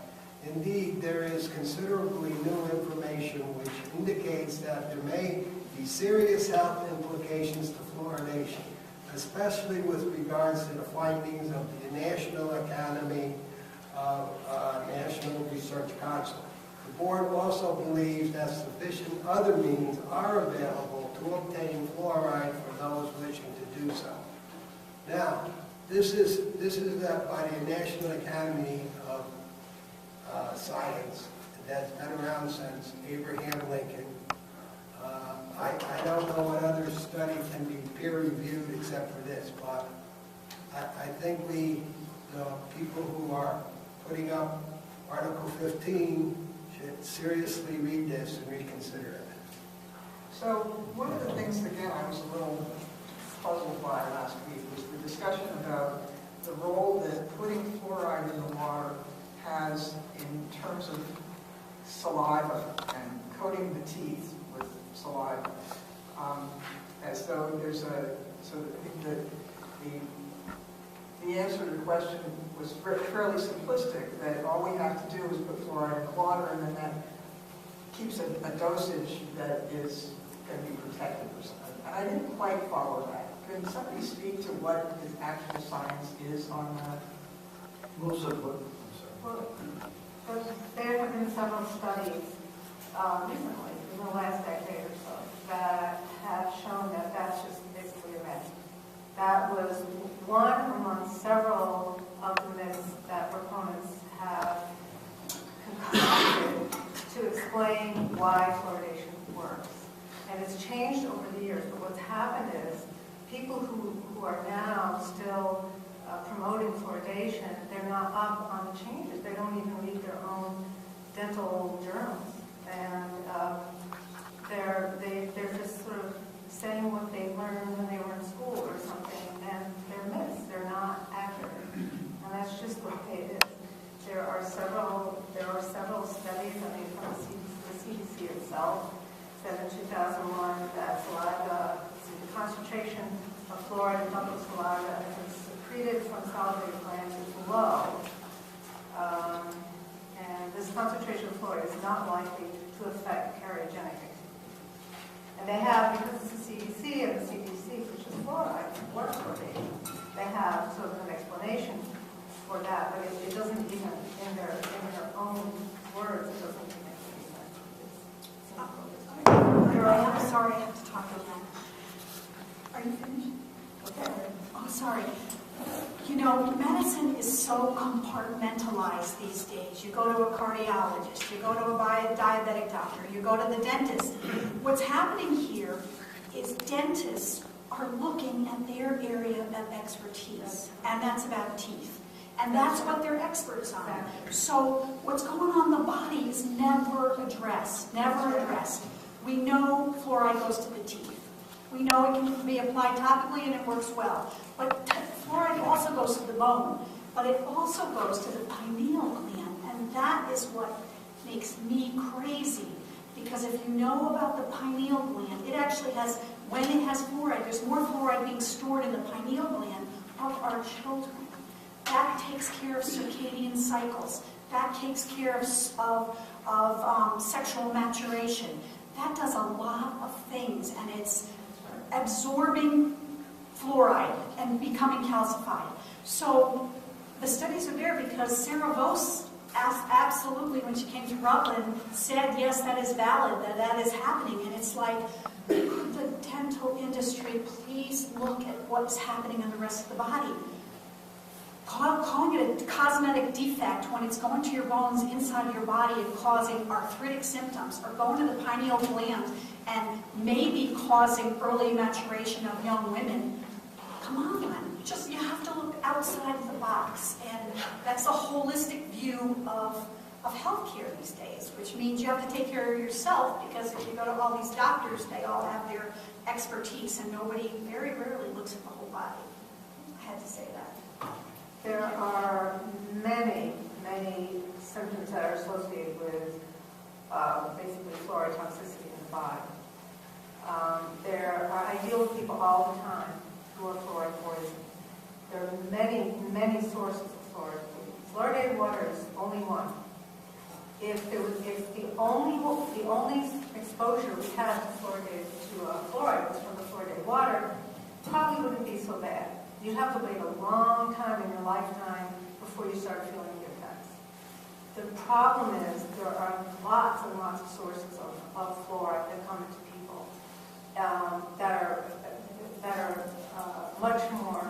Indeed, there is considerably new information which indicates that there may be serious health implications to fluoridation, especially with regards to the findings of the National Academy of National Research Council. The board also believes that sufficient other means are available to obtain fluoride for those wishing to do so. Now, this is by the National Academy of Science that's been around since Abraham Lincoln. I don't know what other study can be peer-reviewed except for this, but I think the people who are putting up Article 15 should seriously read this and reconsider it. So one of the things, again, I was a little puzzled by last week was the discussion about the role that putting fluoride in the water has in terms of saliva and coating the teeth with saliva. As though there's the answer to the question was fairly simplistic, that all we have to do is put fluoride in the water and then that keeps a dosage that is going to be protected or something. And I didn't quite follow that. Can somebody speak to what the actual science is on that? Most of what? Well, there have been several studies recently, in the last decade or so, that have shown that that's just basically a myth. That was one among several of the myths that proponents have concocted to explain why fluoridation works. And it's changed over the years, but what's happened is people who are now still promoting fluoridation, they're not up on the changes. They don't even read their own dental journals. And they're just sort of saying what they learned when they were in school or something, and they're myths. They're not accurate. And that's just what it is. There are several studies, I mean, from the CDC itself, said in 2001 that saliva, the concentration of fluoride in public saliva as it's secreted from salivating glands is low. And this concentration of fluoride is not likely to affect cardiogenic activity. And they have, because it's the CDC, and the CDC, which is fluoride and water fluoridation. They have sort of an explanation for that, but it doesn't even, in their own words, it doesn't even make any sense. I'm sorry, I have to talk again. Are you finished? Okay. Oh, sorry. You know, medicine is so compartmentalized these days. You go to a cardiologist, you go to a diabetic doctor, you go to the dentist. What's happening here is dentists are looking at their area of expertise, and that's about teeth. And that's what they're experts on. So what's going on in the body is never addressed, never addressed. We know fluoride goes to the teeth. We know it can be applied topically and it works well. But fluoride also goes to the bone, but it also goes to the pineal gland. And that is what makes me crazy. Because if you know about the pineal gland, it actually has, when it has fluoride, there's more fluoride being stored in the pineal gland of our children. That takes care of circadian cycles. That takes care of sexual maturation. That does a lot of things, and it's absorbing fluoride and becoming calcified. So the studies are there because Sarah Vos absolutely, when she came to Rutland, said, yes, that is valid, that is happening. And it's like, the dental industry, please look at what's happening in the rest of the body. Calling it a cosmetic defect when it's going to your bones inside your body and causing arthritic symptoms, or going to the pineal gland and maybe causing early maturation of young women. Come on, you have to look outside of the box, and that's a holistic view of healthcare these days, which means you have to take care of yourself, because if you go to all these doctors, they all have their expertise, and nobody, very rarely, looks at the whole body. I had to say that. There are many, many symptoms that are associated with basically fluoride toxicity in the body. I deal with people all the time who are fluoride poisoned. There are many, many sources of fluoride poison. Fluoridated water is only one. If the only exposure we had to fluoride was from the fluoridated water, it probably wouldn't be so bad. You have to wait a long time in your lifetime before you start feeling the effects. The problem is there are lots and lots of sources of fluoride that come into people that are much more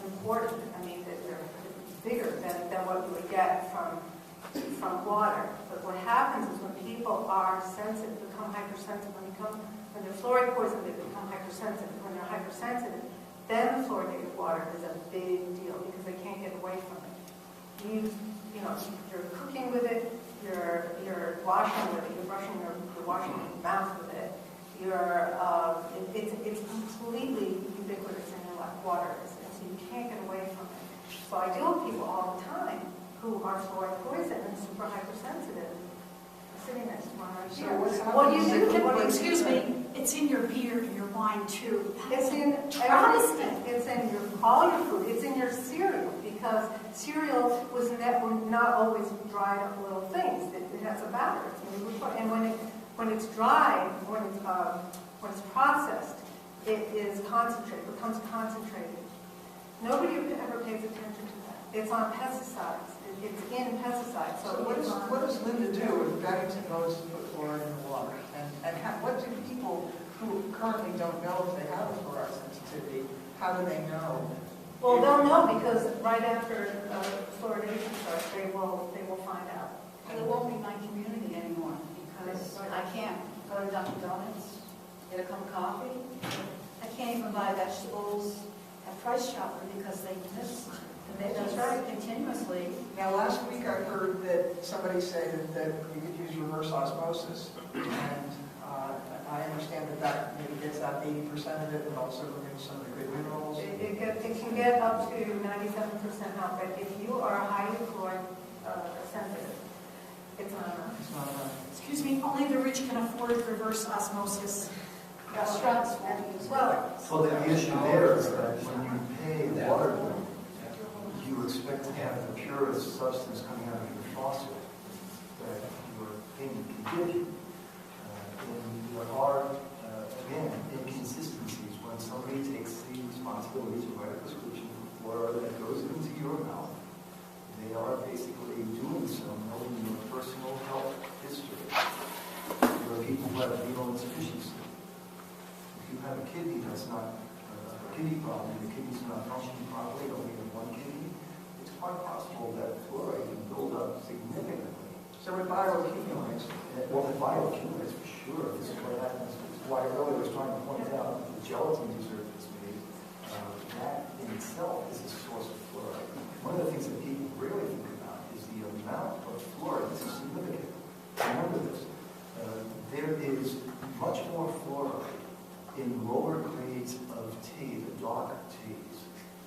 important. I mean, that they're bigger than what you would get from water. But what happens is when people are sensitive, become hypersensitive, when they're fluoride poisoned, they become hypersensitive. When they're hypersensitive, then fluoridated water is a big deal because they can't get away from it. You're cooking with it, you're washing with it, you're washing your mouth with it. It's completely ubiquitous in your water, and so you can't get away from it. So I deal with people all the time who are fluoride poisoned and super hypersensitive. Sitting next to one right here. What you do, excuse me, it's in your beer and your wine too. It's in everything. It's in all your food. It's in your cereal, because cereal was not always dried up little things. It has a batter. And when it's dried, when it's processed, it is concentrated. It becomes concentrated. Nobody ever pays attention to that. It's on pesticides. It's in pesticides. So what does Linda do if Bennington goes to put fluoride in the water? And what do people who currently don't know if they have a fluoride sensitivity, how do they know? Well, they'll know because right after fluoridation starts, they will find out. It won't be my community anymore because I can't go to Dunkin' Donuts, get a cup of coffee. I can't even buy vegetables at Price Chopper because they miss That's right. continuously. Now, last week I heard that somebody said that you could use reverse osmosis, and I understand that maybe gets out 80% of it, and also removes some of the good minerals. It can get up to 97% now, but if you are highly fluoride sensitive, it's not enough. It's not enough. Excuse me, only the rich can afford reverse osmosis. Restaurants won't use it. Well, The issue there is that when you pay the water bill, you expect to have the purest substance coming out of your faucet that your opinion can give you. And there are, again, inconsistencies when somebody kidney that's not a kidney problem, the kidney's not functioning properly, only in one kidney, it's quite possible that fluoride can build up significantly. So it bioaccumulates. Well, it bioaccumulates for sure. This is what happens. This is why I earlier was trying to point out the gelatin dessert that's made. That in itself is a source of fluoride. One of the things that people rarely think about is the amount of fluoride. This is significant. Remember this. There is much more fluoride in lower grades of tea, the dark teas,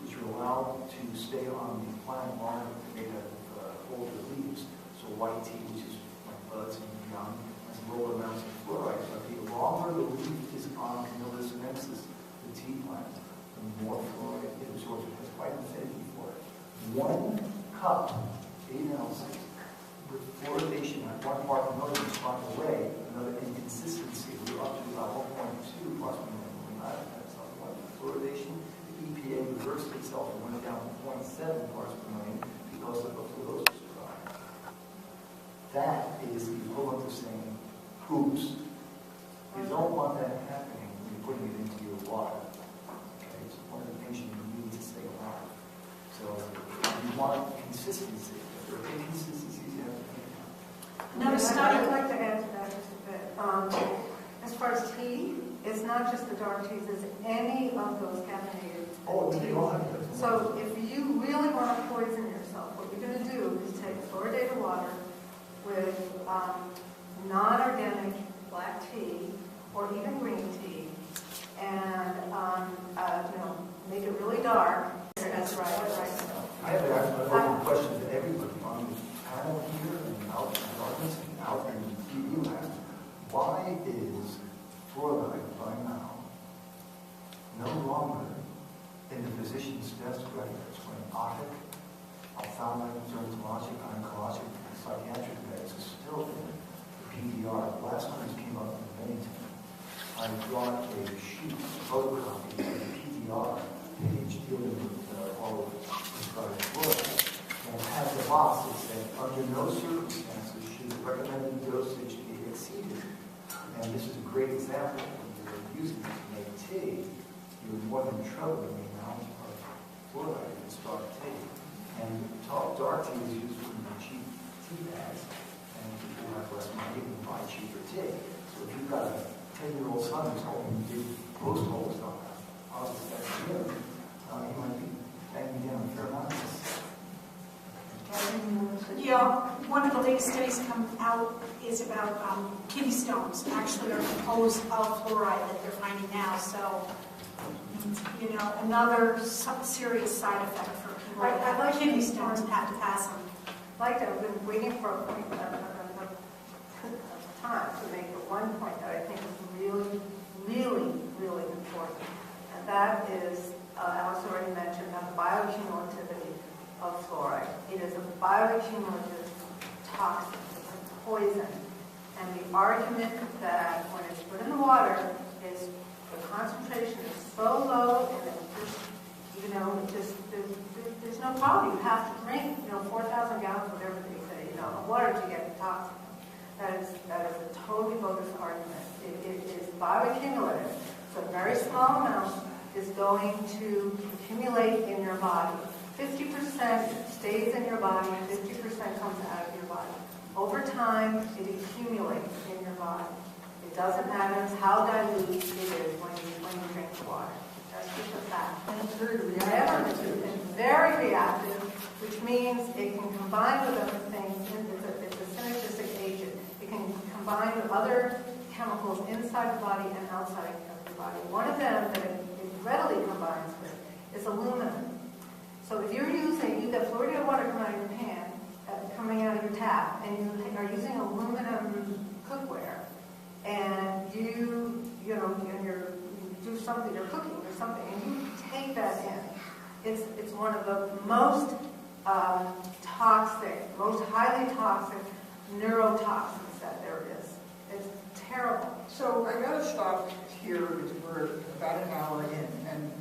which are allowed to stay on the plant longer made out of older leaves. So white tea, which is like buds and young, has lower amounts of fluoride. But the longer the leaf is on Camellia sinensis, the tea plant, the more fluoride it absorbs. It has quite an affinity for it. 1 cup, 8 ounces, with fluoridation at 1 part per million is far away. Another inconsistency. We're up to about 1.2 parts per million. We're not at something like fluoridation. The EPA reversed itself and went down to 0.7 parts per million because of the fluorosis. That is the equivalent of saying, oops. You don't want that happening when you're putting it into your water. Okay? It's one of the things you need to stay alive. So you want consistency. If there are inconsistencies, you have to think about. Another study. I'd like to add to that just a bit. As far as tea, it's not just the dark teas, it's any of those caffeinated Oh, teas. they all have it. So if you really want to poison yourself, what you're going to do is take fluoridated water with non-organic black tea or even green tea, and make it really dark. That's right. I have an open question to everybody on the panel here and out in the audience and out in the U.S. Why is fluoride by now no longer in the physician's desk records when OTIC, ophthalmic, dermatologic, oncologic, and psychiatric meds is still in the PDR? The last time this came up in Bennington, I brought a sheet, a photocopy of the PDR page dealing with all of prescribed fluoride, and it had the box that said, under no circumstances should the recommended dosage be exceeded. And this is a great example. When you're using it to make tea, you're more than troubling the amount of fluoride in this dark tea. And dark tea is used for the cheap tea bags, and people have less money and buy cheaper tea. So if you've got a 10-year-old son who's holding big post holes on that, he might be banging down a fair amount of this. Yeah, one of the latest studies come out is about kidney stones. Actually, are composed of fluoride that they're finding now. So, another serious side effect for people that have kidney stones and have to pass them. I've been waiting for a point time to make the one point that I think is really, really, really important. And that is, Alice already mentioned, the bioaccumulativity of fluoride. It is a bioaccumulative toxin, it's a poison. And the argument that when it's put in the water is the concentration is so low and it just, there's no problem. You have to drink, 4,000 gallons, whatever they say, of water to get the toxin. That is a totally bogus argument. It is bioaccumulative. So a very small amount is going to accumulate in your body. 50% stays in your body, 50% comes out of your body. Over time, it accumulates in your body. It doesn't matter how dilute it is when you drink the water. That's just a fact. And it's very reactive. It's very reactive, which means it can combine with other things. It's a synergistic agent. It can combine with other chemicals inside the body and outside of the body. One of them that it readily combines with is aluminum. So if you've got fluoridated water coming out of your pan, coming out of your tap, and you are using aluminum cookware, and you do something, you're cooking or something, and you take that in, it's one of the most toxic, most highly toxic neurotoxins that there is. It's terrible. So I got to stop here because we're about an hour in, and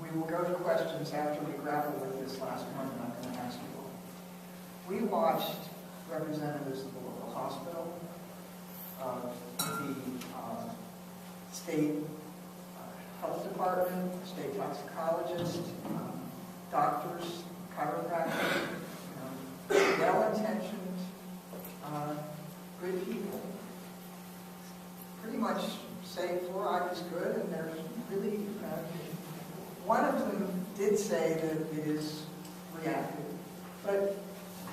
we will go to questions after we grapple with this last one. I'm not going to ask you all. We watched representatives of the local hospital, the state health department, state toxicologist, doctors, chiropractors, well-intentioned, good people. Pretty much say fluoride is good, and they're really, one of them did say that it is reactive. But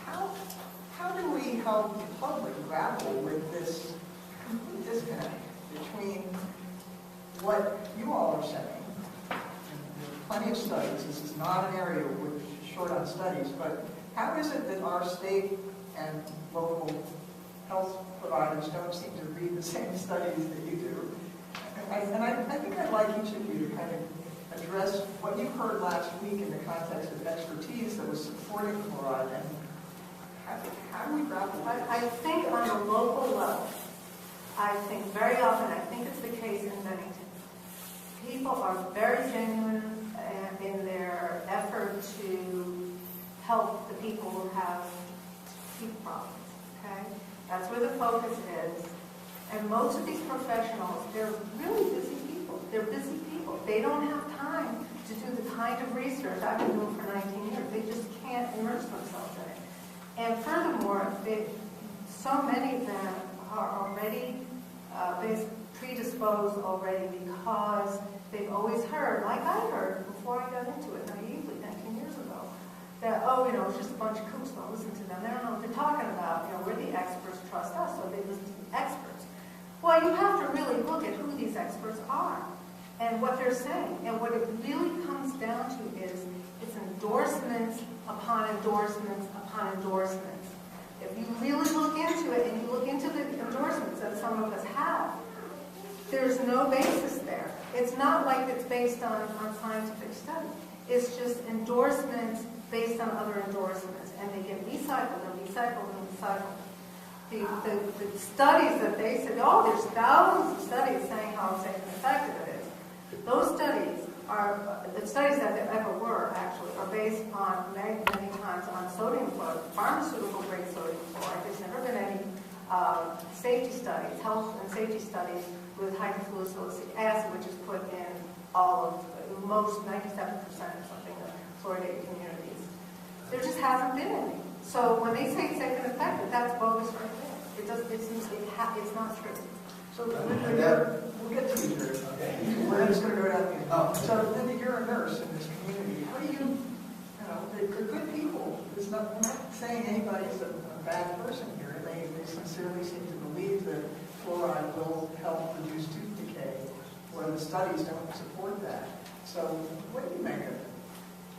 how do we help the public grapple with this complete disconnect between what you all are saying? And there's plenty of studies. This is not an area which is short on studies, but how is it that our state and local health providers don't seem to read the same studies that you do? And I think I'd like each of you to kind of address what you heard last week in the context of expertise that was supporting fluoride, and how do we grapple with I think on a local level, I think very often, I think it's the case in Bennington, people are very genuine in their effort to help the people who have teeth problems, okay? That's where the focus is. And most of these professionals, they're really busy people. They're busy people. They don't have time to do the kind of research I've been doing for 19 years. They just can't immerse themselves in it. And furthermore, so many of them are already predisposed already because they've always heard, like I heard before I got into it naively 19 years ago, that, it's just a bunch of kooks, don't listen to them. They don't know what they're talking about. We're the experts, trust us, so they listen to the experts. Well, you have to really look at who these experts are and what they're saying. And what it really comes down to is it's endorsements upon endorsements upon endorsements. If you really look into it and you look into the endorsements that some of us have, there's no basis there. It's not like it's based on scientific study. It's just endorsements based on other endorsements. And they get recycled and recycled and recycled. The studies that they said, there's thousands of studies saying how safe and effective it is. Those studies the studies that there ever were actually are based on many times on sodium fluoride, pharmaceutical grade sodium fluoride. There's never been any safety studies, health and safety studies with hydrofluorosilicic acid, which is put in all of most 97% or something of fluoridated communities. There just hasn't been any. So when they say it's safe and effective, that's bogus right there. It's not true. So Linda, we'll get to you here. We're just going to go down here. So Linda, you're a nurse in this community. How do you, they're good people. We're not saying anybody's a bad person here. They sincerely seem to believe that fluoride will help reduce tooth decay, where the studies don't support that. So what do you make of it?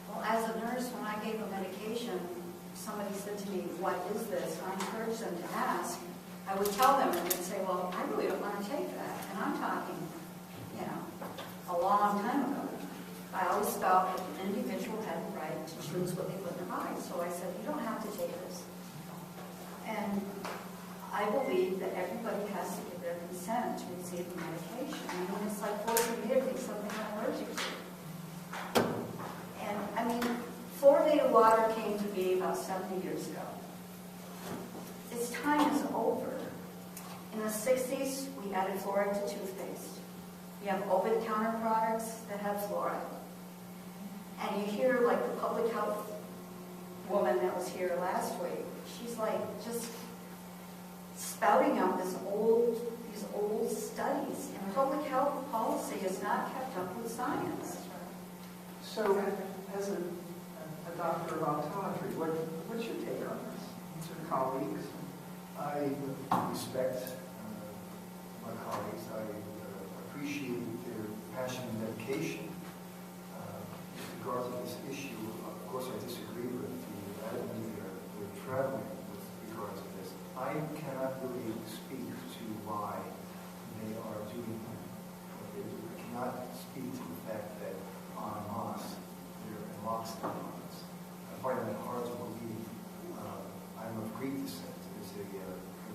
Well, as a nurse, when I gave a medication, somebody said to me, what is this? And I encouraged them to ask. I would tell them and they'd say, well, I really don't want to take that. And I'm talking, a long time ago. I always felt that the individual had the right to choose what they put in their bodies. So I said, you don't have to take this. And I believe that everybody has to give their consent to receive the medication. I mean, it's like forcing me to take something I'm allergic to. And fluoridated water came to be about 70 years ago. Its time is over. In the 60s, we added fluoride to toothpaste. We have over-the-counter products that have fluoride. And you hear, like, the public health woman that was here last week, she's like just spouting out these old studies. And public health policy is not kept up with science. So, as a doctor of optometry, what's your take on this? What's your colleagues? I respect my colleagues. I appreciate their passion and dedication. With regard to this issue, of course I disagree with the avenue they're traveling with regard to this. I cannot really speak to why they are doing that. I cannot speak to the fact that en masse, they're in lockstep on this. I find that hard to believe. I'm of Greek descent. There's a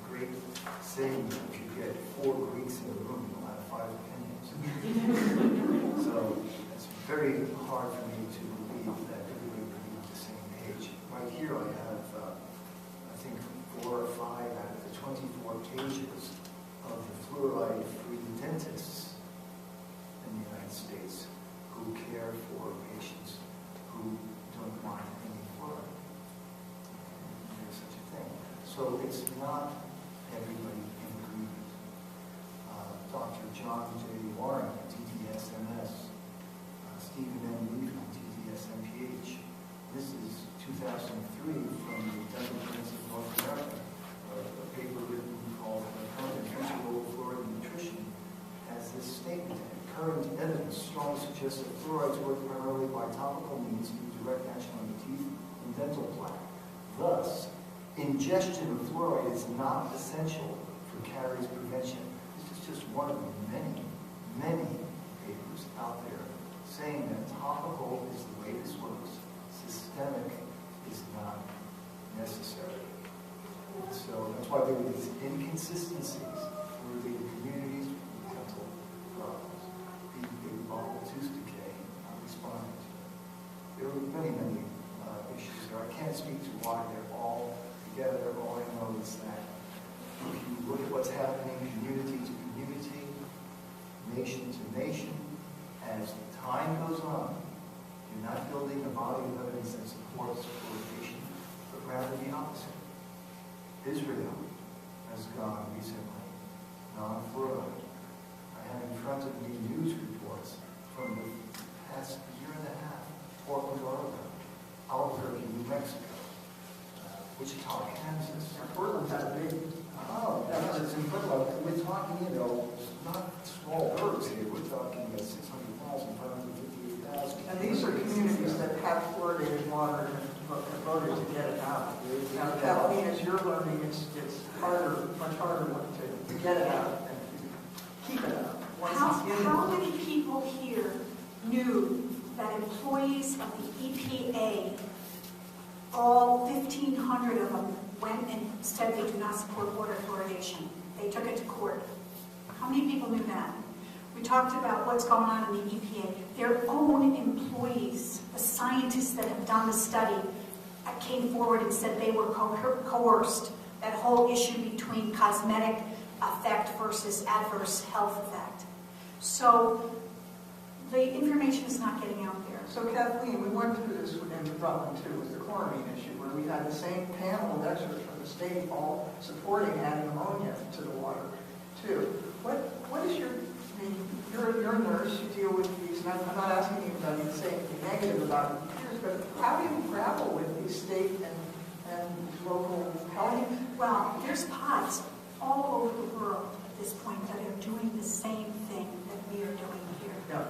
great saying that if you get 4 Greeks in a room, you'll have 5 opinions. So it's very hard for me to believe that everybody would be on the same page. Right here I have, I think, 4 or 5 out of the 24 pages of the fluoride-free dentists in the United States. So it's not everybody in agreement. Dr. John J. Warren, TTSMS, Stephen M. Levy, TTSMPH. This is 2003 from the Dental Clinics of North America, a paper written called Current and Future Role of Fluoride in Nutrition, has this statement: current evidence strongly suggests that fluorides work primarily by topical means through direct action on the teeth and dental plaque. Thus, ingestion of fluoride is not essential for caries prevention. This is just one of the many, many papers out there saying that topical is the way this works. Systemic is not necessary. So that's why there were these inconsistencies for the communities with dental problems. Big bubble tooth decay, not responding to it. There were many, many issues there. I can't speak to why they're all together. All I know is that if you look at what's happening community to community, nation to nation, as time goes on, you're not building a body of evidence that supports fluoridation, but rather the opposite. Israel has gone recently non-fluoride. I have in front of me news reports from the past year and a half. Portland, Oregon, Albuquerque, New Mexico, Wichita, Kansas. Portland's had a big, Oh, that's it's in Portland. We're talking, not small birds here. We're talking 600,000, 558,000. and these are communities that have fluoridated water and have voted to get it out. Now, Kathleen, as you're learning, it's harder, much harder to get it out and to keep it out. Once it's in How many people here knew that employees of the EPA, all 1,500 of them, went and said they do not support water fluoridation? They took it to court. How many people knew that? We talked about what's going on in the EPA. Their own employees, the scientists that have done the study, came forward and said they were coerced. That whole issue between cosmetic effect versus adverse health effect. So the information is not getting out there. So Kathleen, we went through this within Rutland too, with the chlorine issue, where we had the same panel of experts from the state all supporting adding ammonia to the water too. What is you're a nurse, you deal with these, and I'm not asking you to say anything negative about it, but how do you grapple with these state and local health? Well, there's pods all over the world at this point that are doing the same thing that we are doing here. Yeah.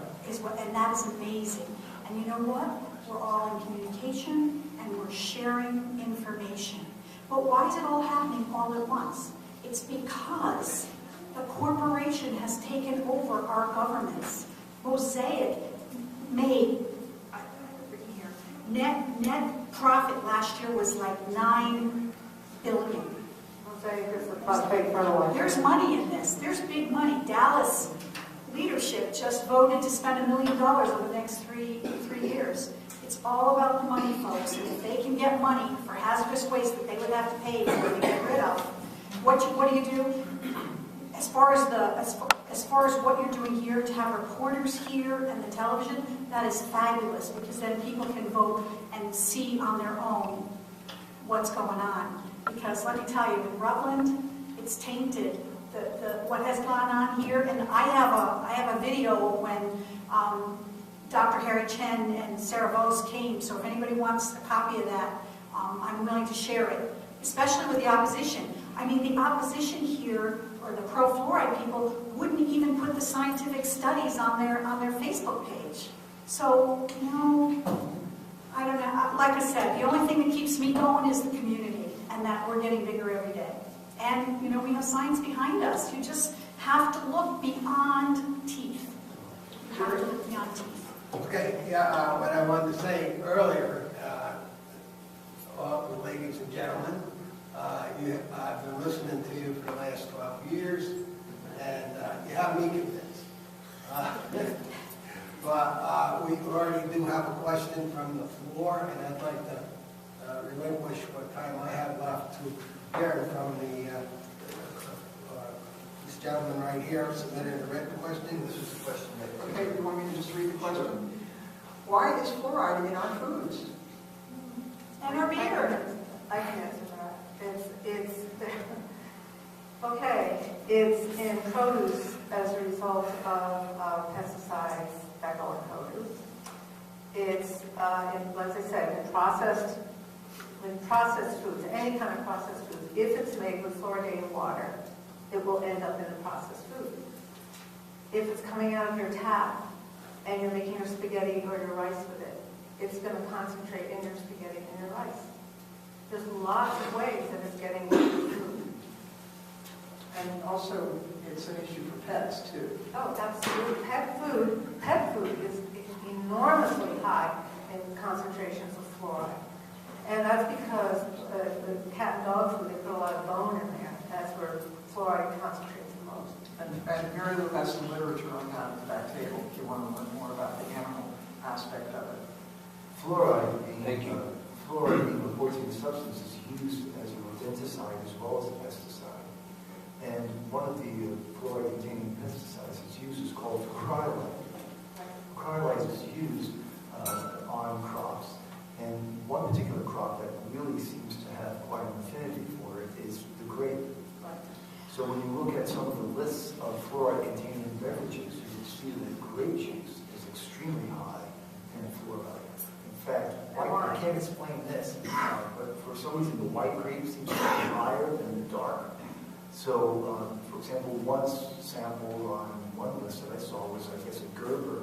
And that is amazing. And you know what? We're all in communication and we're sharing information. But why is it all happening all at once? It's because the corporation has taken over our governments. Mosaic made net profit last year was like $9 billion. Mosaic is the phosphate fertilizer. There's money in this. There's big money. Dallas leadership just voted to spend $1 million over the next three years. It's all about the money, folks. And if they can get money for hazardous waste that they would have to pay to get rid of, what do you do? As far as what you're doing here, to have reporters here and the television, that is fabulous, because then people can vote and see on their own what's going on. Because let me tell you, in Rutland, it's tainted. What has gone on here, and I have a video when Dr. Harry Chen and Sarah Vose came, so if anybody wants a copy of that, I'm willing to share it, especially with the opposition. I mean, the opposition here, or the pro-fluoride people, wouldn't even put the scientific studies on their Facebook page. So, I don't know. Like I said, the only thing that keeps me going is the community, and that we're getting bigger every day. And, we have science behind us. You just have to look beyond teeth. You have to look beyond teeth. Okay, what I wanted to say earlier, all the ladies and gentlemen, I've been listening to you for the last 12 years, and you have me convinced. But we already do have a question from the floor, and I'd like to relinquish what time I have left to hear from this gentleman right here submitted a written question. This is a question that... Okay, you want me to just read the question? Why is fluoride in our foods? And our beer. I can answer that. It's Okay, it's in produce as a result of pesticides that go in produce. It's, as I said, in processed foods, any kind of processed foods. If it's made with fluoridated water, it will end up in a processed food. If it's coming out of your tap and you're making your spaghetti or your rice with it, it's going to concentrate in your spaghetti and your rice. There's lots of ways that it's getting into food. And also, it's an issue for pets, too. Oh, absolutely. Pet food is enormously high in concentrations of fluoride. And that's because the cat and dog food, they put a lot of bone in there. That's where fluoride concentrates the most. And Mary Lou has some literature on that at that table, if you want to learn more about the animal aspect of it. Fluoride Thank you. Fluoride being a poisoning substance is used as a rodenticide as well as a pesticide. And one of the fluoride-containing pesticides that's used is called acrylite. Acrylite is used on crops. And one particular crop that really seems to have quite an affinity for it is the grape. So when you look at some of the lists of fluoride-containing beverages, you can see that grape juice is extremely high in fluoride. In fact, I can't explain this, but for some reason the white grape seems to be higher than the dark. So, for example, one sample on one list that I saw was, I guess, a Gerber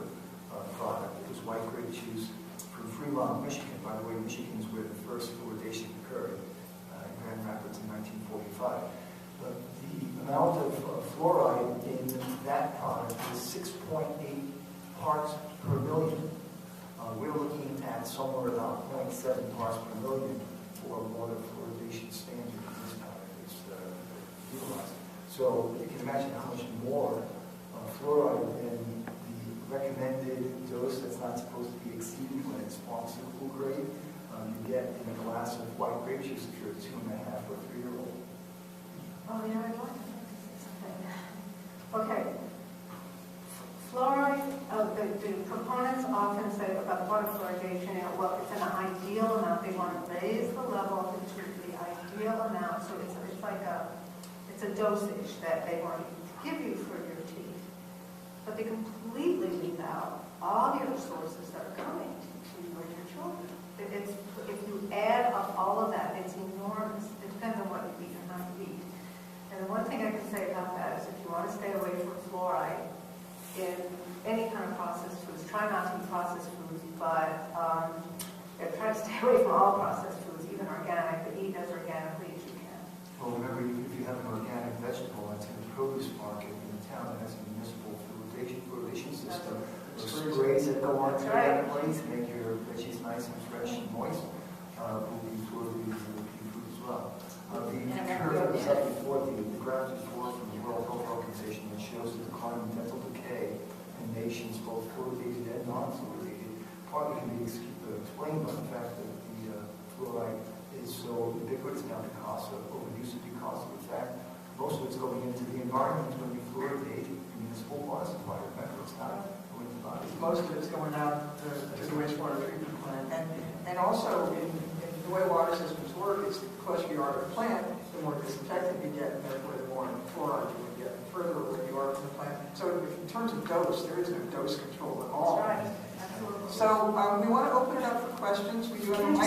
product. It was white grape juice from Fremont, Michigan. By the way, Michigan is where the first fluoridation occurred in Grand Rapids in 1945. But the amount of fluoride in that product is 6.8 parts per million. We're looking at somewhere about 0.7 parts per million for water fluoridation standard in this product is utilized. So you can imagine how much more fluoride than the recommended dose that's not supposed to be exceeded when it's pharmaceutical grade you get in a glass of white grape juice if you're a 2.5 or 3-year-old. Oh, yeah, I'd like to say something. Okay. Fluoride, the proponents often say about water fluoridation, well, it's an ideal amount. They want to raise the level to the ideal amount. So it's like it's a dosage that they want to give you for your teeth. But they completely leave out all the other sources that are coming to you and your children. If you add up all of that, it's enormous. It depends on what you eat and how you eat. And the one thing I can say about that is if you want to stay away from fluoride in any kind of processed foods, try not to eat processed foods, but try to stay away from all processed foods, even organic, but eat as organically as you can. Well, remember, if you have an organic vegetable that's in the produce market in the town that has a municipal fluoridation system, sprays that go on to that place to make your veggies nice and fresh and moist will be fluoridated in the food as well. The curve that was up before, the graph before from the World Health Organization that shows the decline in dental decay in nations both fluoridated and non-fluoridated partly can be explained by the fact that the fluoride is so ubiquitous now because of overuse and because of the fact most of it's going into the environment when you fluoridate municipal water supply. Remember, it's not going to the body. Most of it's going out to the wastewater treatment plant. And also, in the way water systems work, is the closer you are to the plant, the more disinfectant you get, and therefore the more fluoride you would get, the further away you are from the plant. So in terms of dose, there is no dose control at all. That's right. Absolutely. So we want to open it up for questions. We do have a mic.